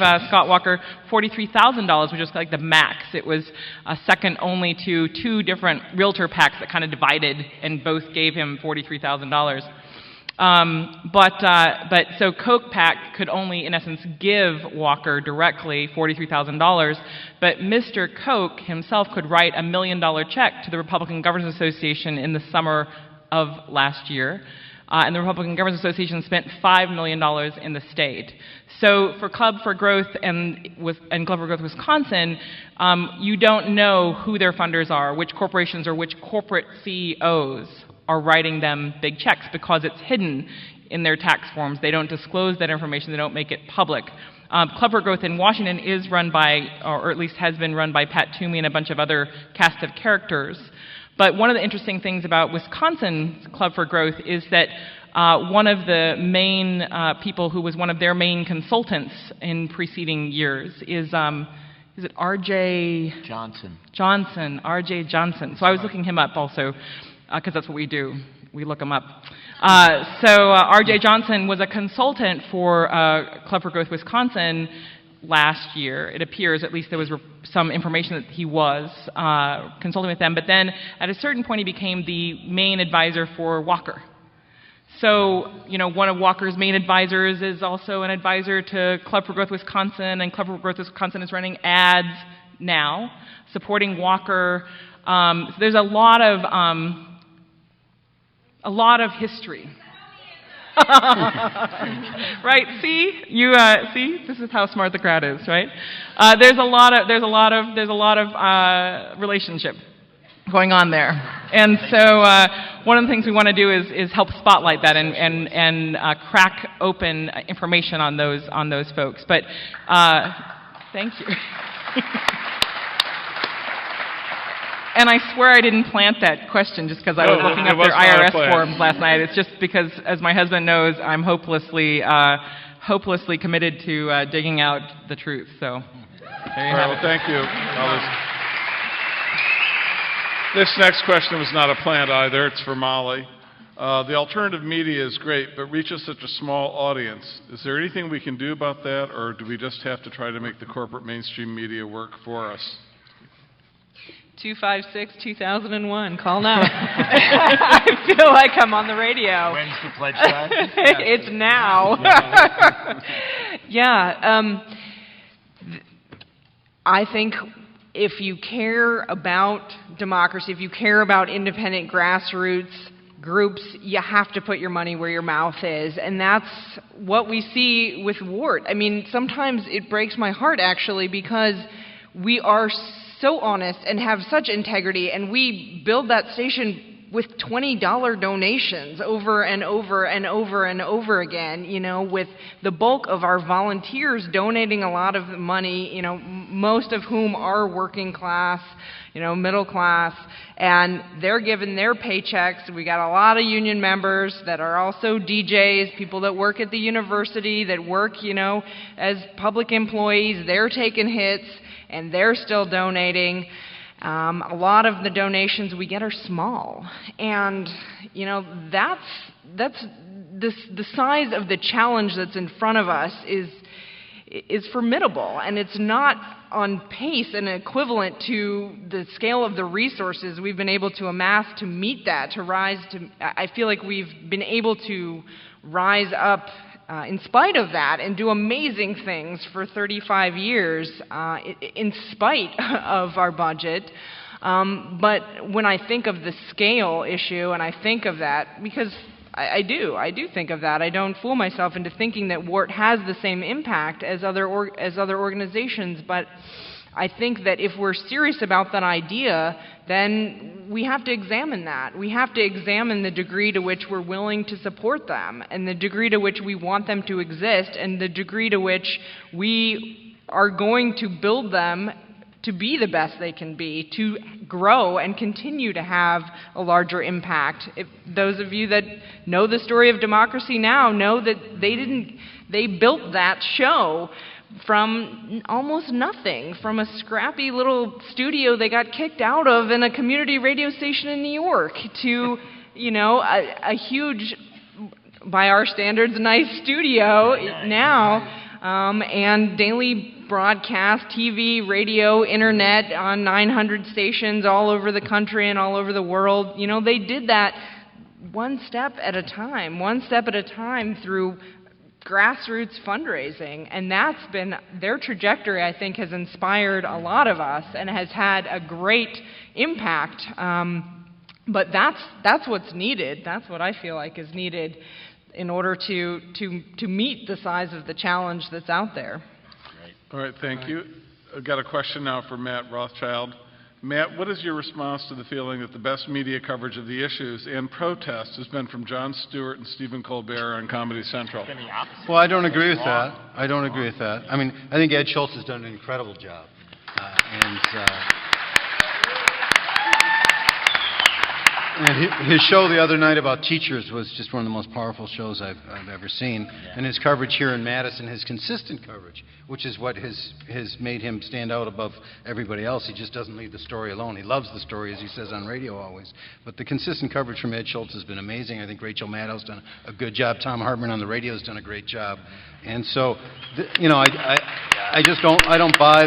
Scott Walker $43,000, which is like the max. It was second only to two different realtor PACs that kind of divided and both gave him $43,000. But so Koch PAC could only, in essence, give Walker directly $43,000, but Mr. Koch himself could write $1 million check to the Republican Governors Association in the summer of last year. And the Republican Governors Association spent $5 million in the state. So for Club for Growth and Club for Growth Wisconsin, you don't know who their funders are, which corporations or which corporate CEOs are writing them big checks because it's hidden in their tax forms. They don't disclose that information. They don't make it public. Club for Growth in Washington is run by, or at least has been run by Pat Toomey and a bunch of other cast of characters. But one of the interesting things about Wisconsin's Club for Growth is that one of the main people who was one of their main consultants in preceding years is it R.J. Johnson? Johnson, R.J. Johnson. So I was looking him up also, because that's what we do. We look them up. R.J. Johnson was a consultant for Club for Growth Wisconsin last year. It appears, at least there was some information that he was consulting with them, but then at a certain point he became the main advisor for Walker. So, one of Walker's main advisors is also an advisor to Club for Growth Wisconsin, and Club for Growth Wisconsin is running ads now supporting Walker. So there's a lot of history. Right? See, see, this is how smart the crowd is, right? There's a lot of relationship going on there, and so one of the things we want to do is help spotlight that and crack open information on those folks. But thank you. And I swear I didn't plant that question just because I was looking up their IRS forms last night. It's just because, as my husband knows, I'm hopelessly committed to digging out the truth. So there you have it. Well, thank you. This next question was not a plant either. It's for Molly. The alternative media is great, but reaches such a small audience. Is there anything we can do about that, or do we just have to try to make the corporate mainstream media work for us? 256-2001. Call now. I feel like I'm on the radio. When's the pledge time? It's now. Yeah. I think if you care about democracy, if you care about independent grassroots groups, you have to put your money where your mouth is. And that's what we see with Wart. I mean, sometimes it breaks my heart, actually, because we are so honest and have such integrity, and we build that station with $20 donations over and over and over and over again, with the bulk of our volunteers donating a lot of the money, most of whom are working class, middle class, and they're given their paychecks. We got a lot of union members that are also DJs, people that work at the university, that work, as public employees. They're taking hits, and they're still donating. A lot of the donations we get are small, and that's the size of the challenge that's in front of us is formidable, and it's not on pace and equivalent to the scale of the resources we've been able to amass to meet that, to rise to. I feel like we've been able to rise up in spite of that and do amazing things for 35 years in spite of our budget. But when I think of the scale issue, and I think of that, because I do think of that. I don't fool myself into thinking that Wart has the same impact as other organizations, but I think that if we're serious about that idea, then we have to examine that. We have to examine the degree to which we're willing to support them, and the degree to which we want them to exist, and the degree to which we are going to build them to be the best they can be, to grow and continue to have a larger impact. If those of you that know the story of Democracy Now! Know that they built that show from almost nothing, from a scrappy little studio they got kicked out of in a community radio station in New York, to, a huge, by our standards, nice studio now, and daily broadcast, TV, radio, internet on 900 stations all over the country and all over the world. They did that one step at a time through grassroots fundraising, and that's been their trajectory. I think has inspired a lot of us and has had a great impact. But that's what's needed. That's what I feel like is needed in order to meet the size of the challenge that's out there. All right, thank you. I've got a question now for Matt Rothschild. Matt, what is your response to the feeling that the best media coverage of the issues and protests has been from Jon Stewart and Stephen Colbert on Comedy Central? Well, I don't agree with that. I mean, I think Ed Schultz has done an incredible job. And his show the other night about teachers was just one of the most powerful shows I've ever seen. Yeah. And his coverage here in Madison, his consistent coverage, which is what has made him stand out above everybody else. He just doesn't leave the story alone. He loves the story, as he says on radio always. But the consistent coverage from Ed Schultz has been amazing. I think Rachel Maddow's done a good job. Tom Hartman on the radio has done a great job. And so, I don't buy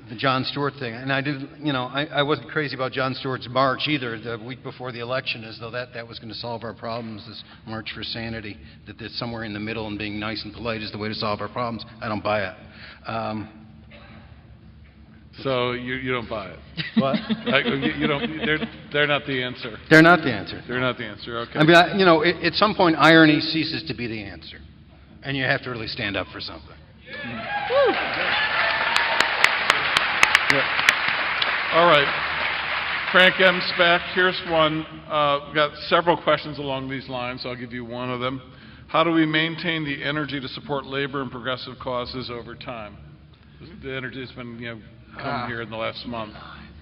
the Jon Stewart thing, and I wasn't crazy about Jon Stewart's march either the week before the election, as though that was going to solve our problems, this march for sanity, that there's somewhere in the middle and being nice and polite is the way to solve our problems. I don't buy it. So you don't buy it? What? You don't. They're not the answer. They're not the answer. They're not the answer. Okay. I mean, at some point, irony ceases to be the answer, and you have to really stand up for something. Woo. Yeah. All right. Frank M. Spack, here's one. We've got several questions along these lines. I'll give you one of them. How do we maintain the energy to support labor and progressive causes over time? The energy has been, come here in the last month.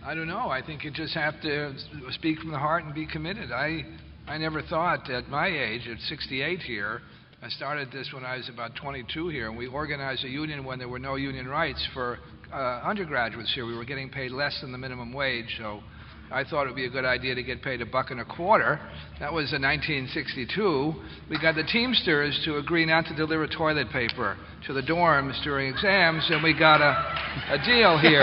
I don't know. I think you just have to speak from the heart and be committed. I never thought at my age, at 68 here, I started this when I was about 22 here, and we organized a union when there were no union rights for undergraduates here. We were getting paid less than the minimum wage, so I thought it would be a good idea to get paid $1.25. That was in 1962. We got the Teamsters to agree not to deliver toilet paper to the dorms during exams, and we got a deal here.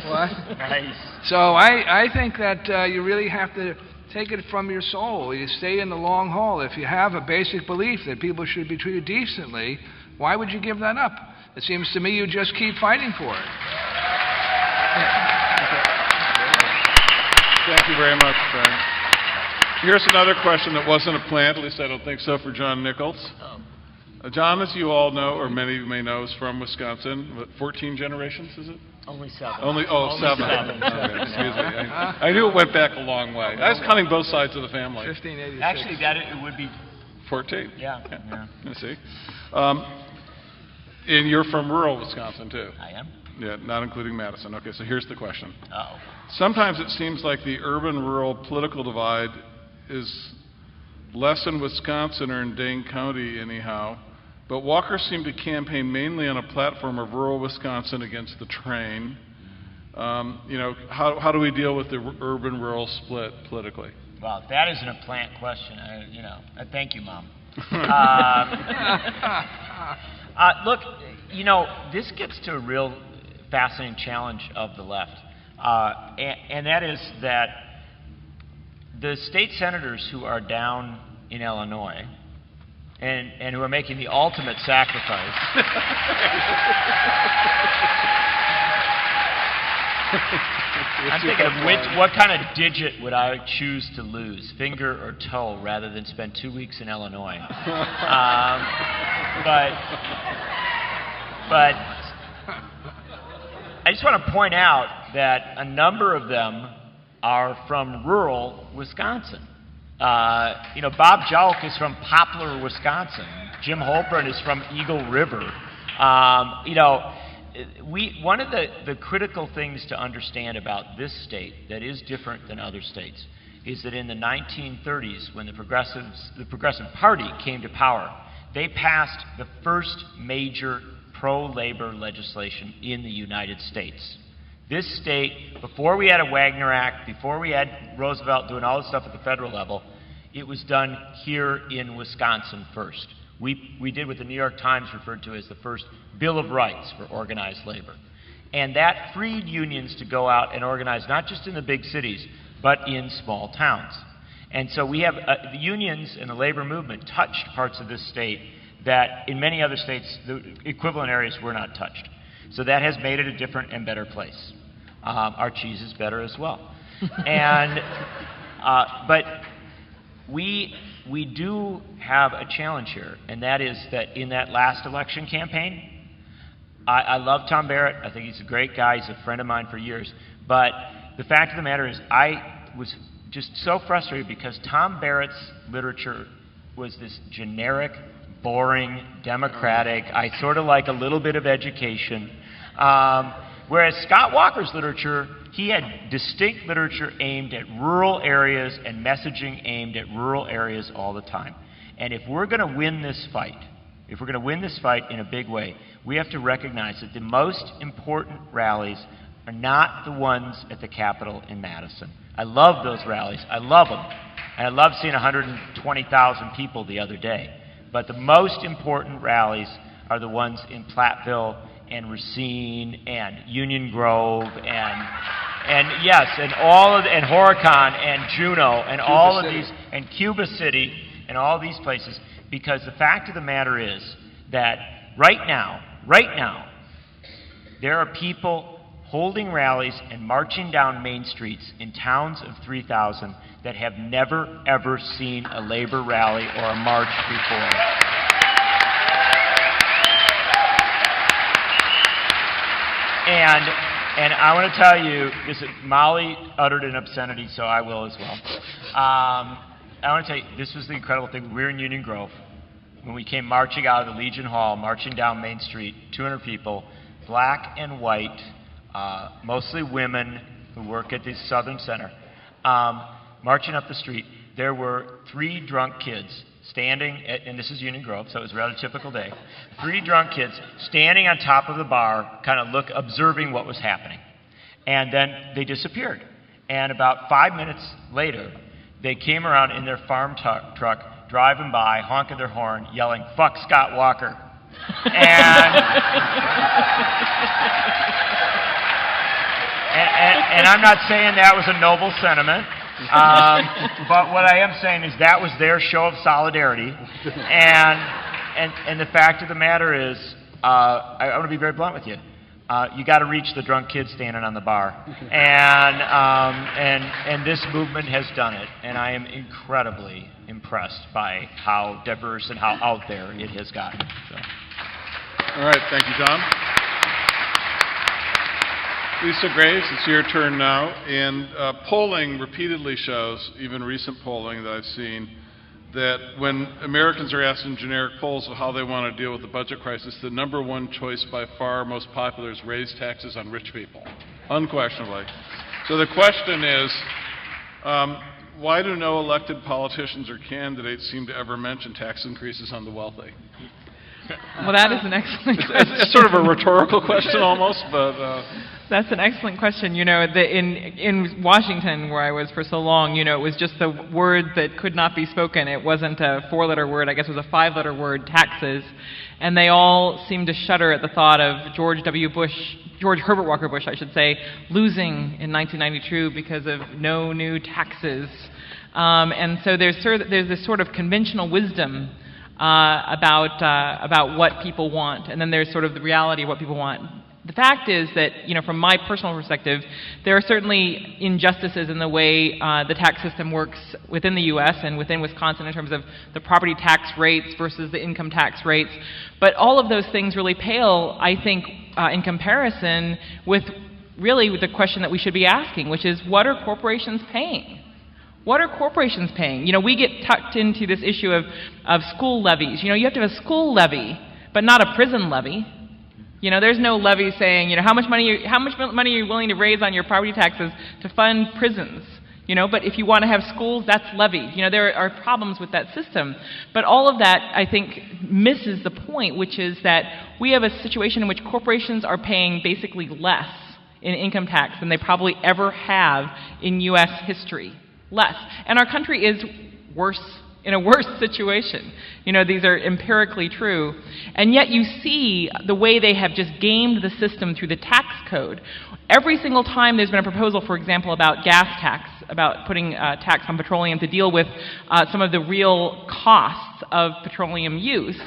What? Nice. So I think that you really have to take it from your soul. You stay in the long haul. If you have a basic belief that people should be treated decently, why would you give that up? It seems to me you just keep fighting for it. Thank you very much, Frank. Here's another question that wasn't a plant, at least I don't think so, for John Nichols. John, as you all know, or many of you may know, is from Wisconsin. What, 14 generations, is it? Only 7. Only seven. Okay, excuse me. I knew it went back a long way. I was counting both sides of the family. 1586. Actually, it would be 14. Yeah. Let's see. And you're from rural Wisconsin, too. I am. Yeah, not including Madison. Okay, so here's the question. Uh-oh. Sometimes it seems like the urban-rural political divide is less in Wisconsin or in Dane County anyhow, but walkers seem to campaign mainly on a platform of rural Wisconsin against the train. How do we deal with the urban-rural split politically? Well, if that isn't a plant question, thank you, Mom. Look, this gets to a real fascinating challenge of the left, and that is that the state senators who are down in Illinois and who are making the ultimate sacrifice I'm thinking of what kind of digit would I choose to lose, finger or toe, rather than spend 2 weeks in Illinois. But I just want to point out that a number of them are from rural Wisconsin. Bob Jauch is from Poplar, Wisconsin. Jim Holpern is from Eagle River. One of the critical things to understand about this state that is different than other states is that in the 1930s, when the Progressive Party came to power, they passed the first major pro-labor legislation in the United States. This state, before we had a Wagner Act, before we had Roosevelt doing all this stuff at the federal level, it was done here in Wisconsin first. We did what the New York Times referred to as the first Bill of Rights for organized labor. And that freed unions to go out and organize not just in the big cities, but in small towns. And so we have the unions and the labor movement touched parts of this state that in many other states, the equivalent areas were not touched. So that has made it a different and better place. Our cheese is better as well. And, but we do have a challenge here, and that is that in that last election campaign, I love Tom Barrett. I think he's a great guy. He's a friend of mine for years. But the fact of the matter is I was just so frustrated because Tom Barrett's literature was this generic, boring, democratic, I sort of like a little bit of education. Whereas Scott Walker's literature, he had distinct literature aimed at rural areas and messaging aimed at rural areas all the time. And if we're going to win this fight, if we're going to win this fight in a big way, we have to recognize that the most important rallies are not the ones at the Capitol in Madison. I love those rallies. I love them. And I love seeing 120,000 people the other day. But the most important rallies are the ones in Platteville and Racine and Union Grove and yes, and all of and Horicon and Juneau and all of these and Cuba City and all these places, because the fact of the matter is that right now, there are people holding rallies and marching down main streets in towns of 3,000 that have never, ever seen a labor rally or a march before. And I want to tell you, Molly uttered an obscenity, so I will as well. I want to tell you, this was the incredible thing. We were in Union Grove when we came marching out of the Legion Hall, marching down Main Street, 200 people, black and white, mostly women who work at the Southern Center, marching up the street. There were 3 drunk kids standing, and this is Union Grove, so it was a rather typical day, 3 drunk kids standing on top of the bar, kind of observing what was happening. And then they disappeared. And about 5 minutes later, they came around in their farm truck, driving by, honking their horn, yelling, "Fuck Scott Walker." And I'm not saying that was a noble sentiment. But what I am saying is that was their show of solidarity, and the fact of the matter is, I want to be very blunt with you. You got to reach the drunk kid standing on the bar, and this movement has done it, and I am incredibly impressed by how diverse and how out there it has gotten. So. All right, thank you, Tom. Lisa Graves, it's your turn now. And polling repeatedly shows, even recent polling that I've seen, that when Americans are asked in generic polls of how they want to deal with the budget crisis, the number one choice by far, most popular, is raise taxes on rich people, unquestionably. So the question is, why do no elected politicians or candidates seem to ever mention tax increases on the wealthy? Well, that is an excellent question. It's sort of a rhetorical question almost, but... That's an excellent question. You know, in Washington, where I was for so long, you know, it was just a word that could not be spoken. It wasn't a 4-letter word. I guess it was a 5-letter word, taxes. And they all seemed to shudder at the thought of George Herbert Walker Bush, I should say, losing in 1992 because of no new taxes. And so there's this sort of conventional wisdom about what people want, and then there's sort of the reality of what people want. The fact is that, you know, from my personal perspective, there are certainly injustices in the way the tax system works within the U.S. and within Wisconsin in terms of the property tax rates versus the income tax rates. But all of those things really pale, I think, in comparison with really the question that we should be asking, which is, what are corporations paying? What are corporations paying? You know, we get tucked into this issue of school levies. You know, you have to have a school levy, but not a prison levy. You know, there's no levy saying, you know, how much money are you willing to raise on your property taxes to fund prisons? You know, but if you want to have schools, that's levied. You know, there are problems with that system. But all of that, I think, misses the point, which is that we have a situation in which corporations are paying basically less in income tax than they probably ever have in U.S. history. Less. And our country is in a worse situation. You know, these are empirically true. And yet you see the way they have just gamed the system through the tax code. Every single time there's been a proposal, for example, about gas tax about putting tax on petroleum to deal with some of the real costs of petroleum use.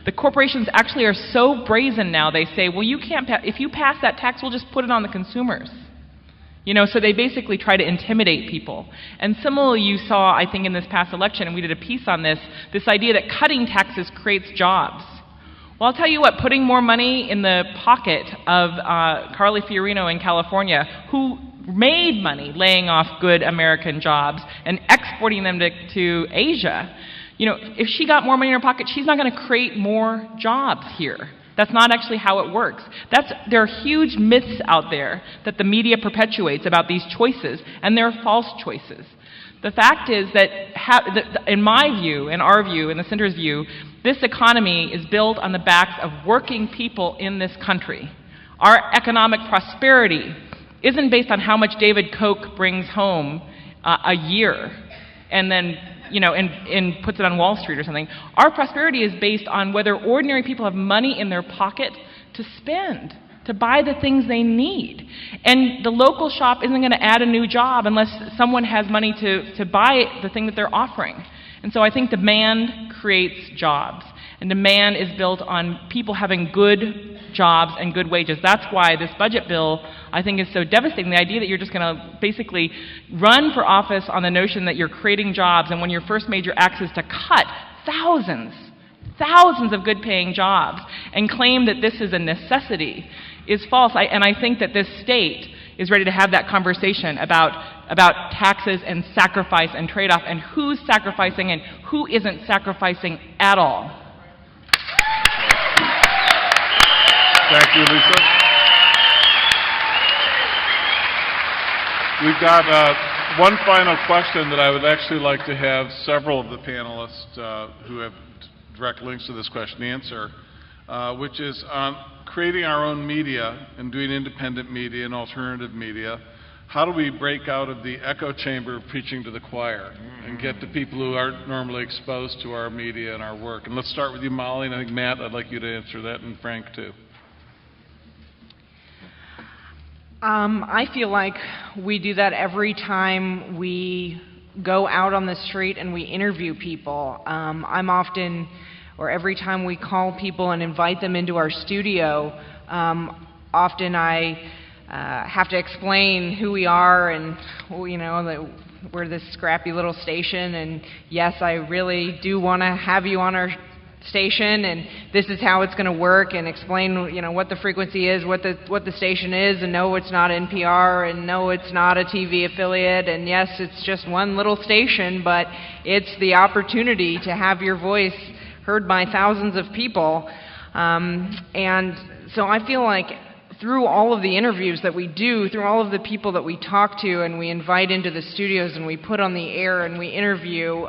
The corporations actually are so brazen now, they say, well, you can't if you pass that tax, we'll just put it on the consumers. So they basically try to intimidate people. And similarly, you saw, I think, in this past election, and we did a piece on this idea that cutting taxes creates jobs. Well, I'll tell you what, putting more money in the pocket of Carly Fiorina in California, who made money laying off good American jobs and exporting them to Asia, if she got more money in her pocket, she's not going to create more jobs here. That's not actually how it works. There are huge myths out there that the media perpetuates about these choices, and they're false choices. The fact is that, in my view, in our view, in the center's view, this economy is built on the backs of working people in this country. Our economic prosperity isn't based on how much David Koch brings home a year and then and puts it on Wall Street or something. Our prosperity is based on whether ordinary people have money in their pocket to spend, to buy the things they need. And the local shop isn't going to add a new job unless someone has money to buy the thing that they're offering. And so I think demand creates jobs. And demand is built on people having good jobs and good wages. That's why this budget bill, I think, is so devastating. The idea that you're just going to basically run for office on the notion that you're creating jobs, and when your first major act is to cut thousands of good-paying jobs and claim that this is a necessity is false. And I think that this state is ready to have that conversation about taxes and sacrifice and trade-off and who's sacrificing and who isn't sacrificing at all. Thank you, Lisa. We've got one final question that I would actually like to have several of the panelists who have direct links to this question answer, which is on creating our own media and doing independent media and alternative media. How do we break out of the echo chamber of preaching to the choir and get to people who aren't normally exposed to our media and our work? And let's start with you, Molly, and I think, Matt, I'd like you to answer that, and Frank, too. I feel like we do that every time we go out on the street and we interview people. Every time we call people and invite them into our studio, often I have to explain who we are and, that we're this scrappy little station, and yes, I really do want to have you on our station, and this is how it's going to work, and explain what the frequency is, what the station is, and no, it's not NPR, and no, it's not a TV affiliate, and yes, it's just one little station, but it's the opportunity to have your voice heard by thousands of people. And so I feel like through all of the interviews that we do, through all of the people that we talk to and we invite into the studios and we put on the air and we interview,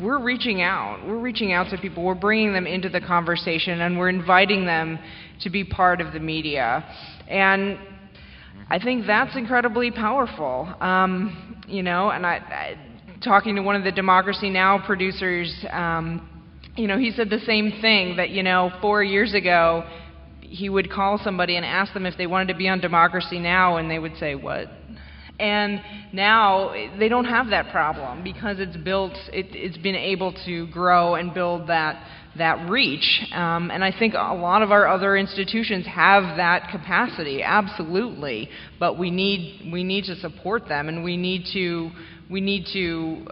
we're reaching out. We're reaching out to people. We're bringing them into the conversation, and we're inviting them to be part of the media. And I think that's incredibly powerful. And talking to one of the Democracy Now! Producers, he said the same thing, that, 4 years ago, he would call somebody and ask them if they wanted to be on Democracy Now!, and they would say, what? And now they don't have that problem because it's been able to grow and build that reach. And I think a lot of our other institutions have that capacity, absolutely. But we need to support them, and we need to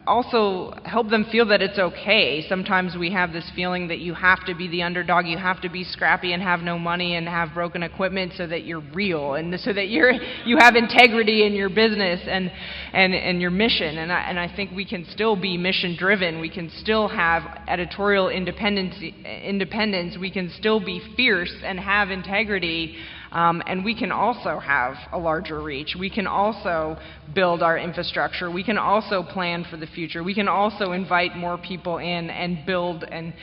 also help them feel that it's okay. Sometimes we have this feeling that you have to be the underdog, you have to be scrappy and have no money and have broken equipment so that you're real and so that you have integrity in your business and your mission. And I think we can still be mission driven. We can still have editorial independence. We can still be fierce and have integrity. And we can also have a larger reach. We can also build our infrastructure. We can also plan for the future. We can also invite more people in and build and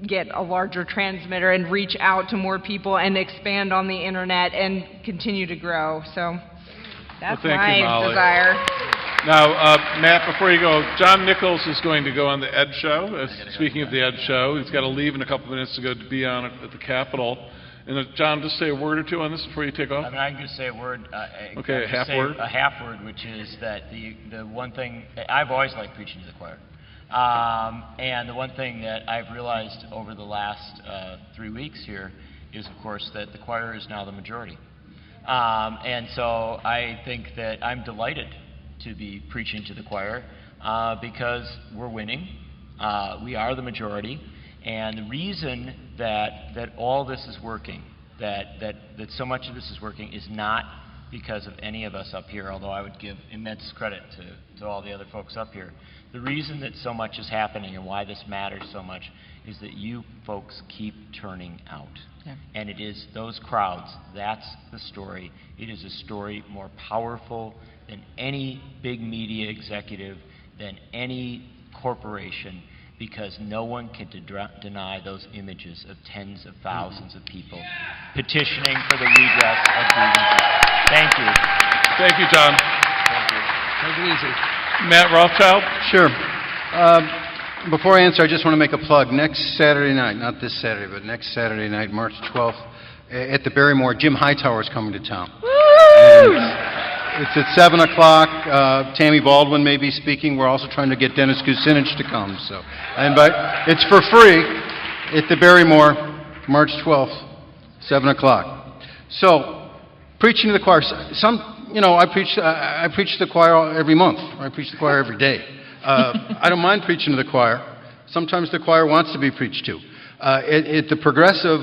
get a larger transmitter and reach out to more people and expand on the internet and continue to grow. So that's my desire. Now, Matt, before you go, John Nichols is going to go on the Ed Show. Speaking of the Ed Show, he's got to leave in a couple minutes to go to be on at the Capitol. And John, just say a word or two on this before you take off. I mean, I can just say a word. Okay, a half word. A half word, which is that the one thing I've always liked preaching to the choir, and the one thing that I've realized over the last 3 weeks here is, of course, that the choir is now the majority, and so I think that I'm delighted to be preaching to the choir because we're winning. We are the majority. And the reason that all this is working, that so much of this is working, is not because of any of us up here, although I would give immense credit to all the other folks up here. The reason that so much is happening and why this matters so much is that you folks keep turning out. Yeah. And it is those crowds, that's the story. It is a story more powerful than any big media executive, than any corporation, because no one can deny those images of tens of thousands of people petitioning for the redress of grievances. Thank you. Thank you, John. Thank you. Take it easy. Matt Rothschild? Sure. Before I answer, I just want to make a plug. Next Saturday night, not this Saturday, but next Saturday night, March 12th, at the Barrymore, Jim Hightower is coming to town. It's at 7 o'clock. Tammy Baldwin may be speaking. We're also trying to get Dennis Kucinich to come. So I invite. It's for free at the Barrymore, March 12th, 7 o'clock. So, preaching to the choir. I preach to the choir every month. Or I preach to the choir every day. I don't mind preaching to the choir. Sometimes the choir wants to be preached to. At the Progressive,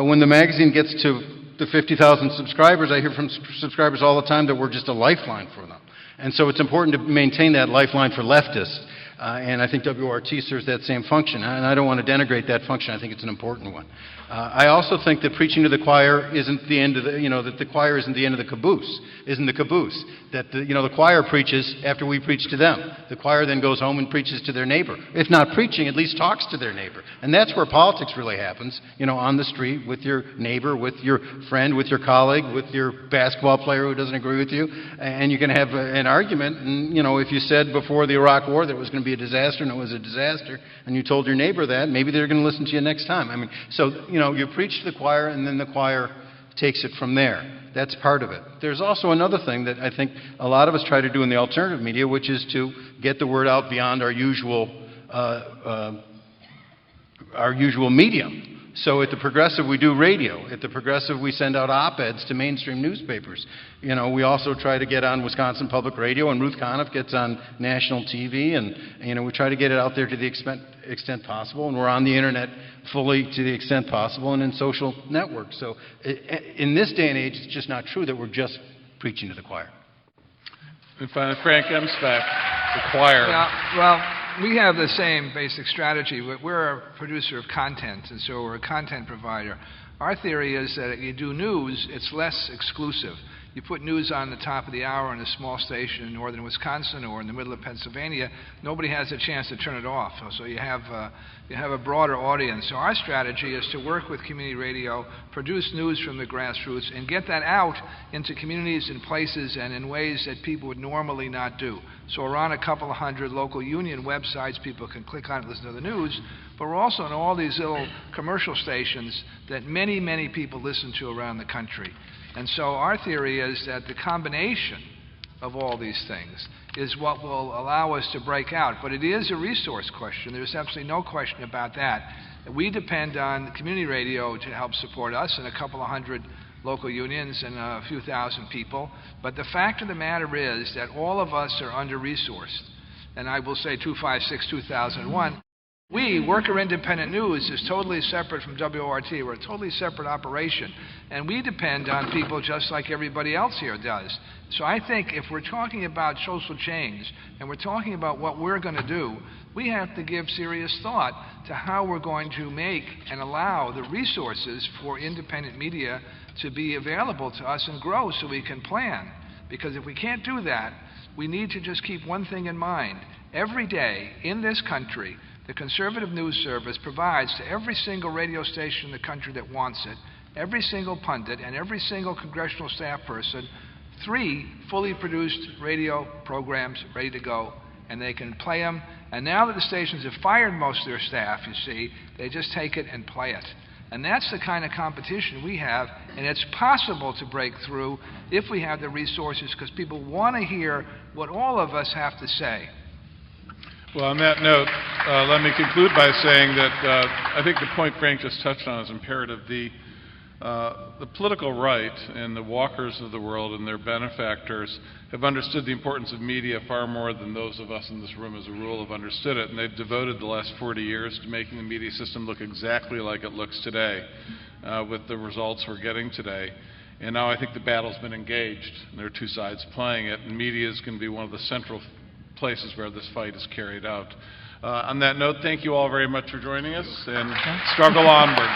when the magazine gets to the 50,000 subscribers, I hear from subscribers all the time that we're just a lifeline for them. And so it's important to maintain that lifeline for leftists. And I think WRT serves that same function. And I don't want to denigrate that function. I think it's an important one. I also think that preaching to the choir isn't the end of the, that the choir isn't the end of the caboose, that the choir preaches after we preach to them. The choir then goes home and preaches to their neighbor. If not preaching, at least talks to their neighbor. And that's where politics really happens, on the street with your neighbor, with your friend, with your colleague, with your basketball player who doesn't agree with you. And you can have an argument. And, if you said before the Iraq War that it was going to be a disaster and it was a disaster, and you told your neighbor that, maybe they're going to listen to you next time. You preach to the choir, and then the choir takes it from there. That's part of it. There's also another thing that I think a lot of us try to do in the alternative media, which is to get the word out beyond our usual medium. So at the Progressive, we do radio. At the Progressive, we send out op-eds to mainstream newspapers. We also try to get on Wisconsin Public Radio, and Ruth Conniff gets on national TV, and we try to get it out there to the extent possible, and we're on the internet fully to the extent possible, and in social networks. So in this day and age, it's just not true that we're just preaching to the choir. And finally, Frank Emsbeck, the choir. Yeah, well, we have the same basic strategy. We're a producer of content, and so we're a content provider. Our theory is that if you do news, it's less exclusive. You put news on the top of the hour on a small station in northern Wisconsin or in the middle of Pennsylvania, nobody has a chance to turn it off. So you have a broader audience. So our strategy is to work with community radio, produce news from the grassroots, and get that out into communities and places and in ways that people would normally not do. So we're on a couple of hundred local union websites. People can click on it, listen to the news. But we're also on all these little commercial stations that many, many people listen to around the country. And so our theory is that the combination of all these things is what will allow us to break out. But it is a resource question. There's absolutely no question about that. We depend on community radio to help support us and a couple of hundred local unions and a few thousand people. But the fact of the matter is that all of us are under-resourced. And I will say 2001. We, Worker Independent News, is totally separate from WORT. We're a totally separate operation. And we depend on people just like everybody else here does. So I think if we're talking about social change and we're talking about what we're going to do, we have to give serious thought to how we're going to make and allow the resources for independent media to be available to us and grow so we can plan. Because if we can't do that, we need to just keep one thing in mind. Every day in this country, the Conservative News Service provides to every single radio station in the country that wants it, every single pundit, and every single congressional staff person, 3 fully produced radio programs ready to go, and they can play them. And now that the stations have fired most of their staff, you see, they just take it and play it. And that's the kind of competition we have, and it's possible to break through if we have the resources, because people want to hear what all of us have to say. Well, on that note, let me conclude by saying that I think the point Frank just touched on is imperative. The political right and the Walkers of the world and their benefactors have understood the importance of media far more than those of us in this room as a rule have understood it, and they've devoted the last 40 years to making the media system look exactly like it looks today, with the results we're getting today. And now I think the battle's been engaged, and there are two sides playing it, and media is going to be one of the central places where this fight is carried out. On that note, thank you all very much for joining us, and struggle onward.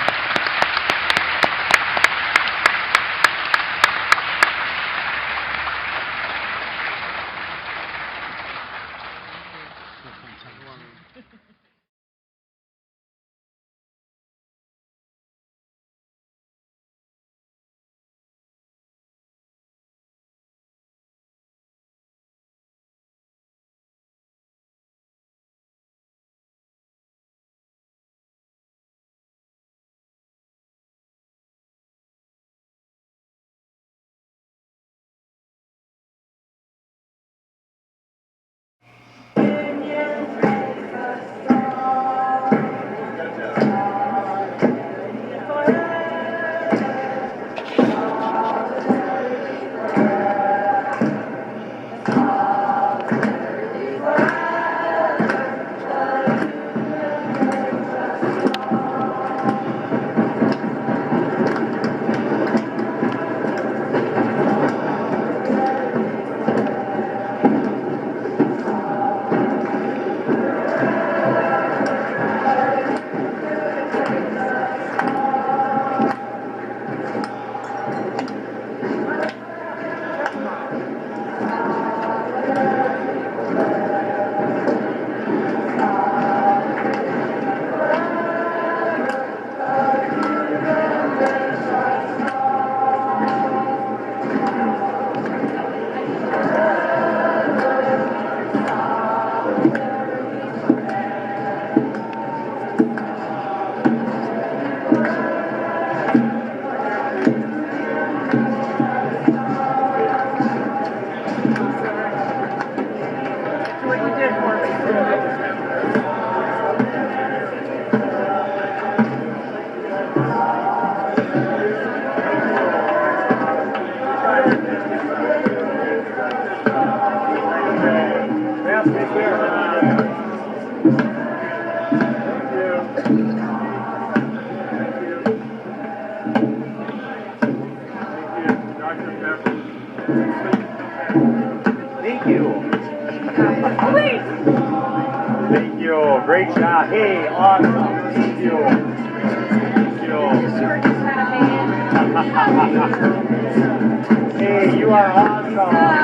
Thank you. Thank you. Great job. Hey, awesome. Thank you. Thank you. Hey, you are awesome.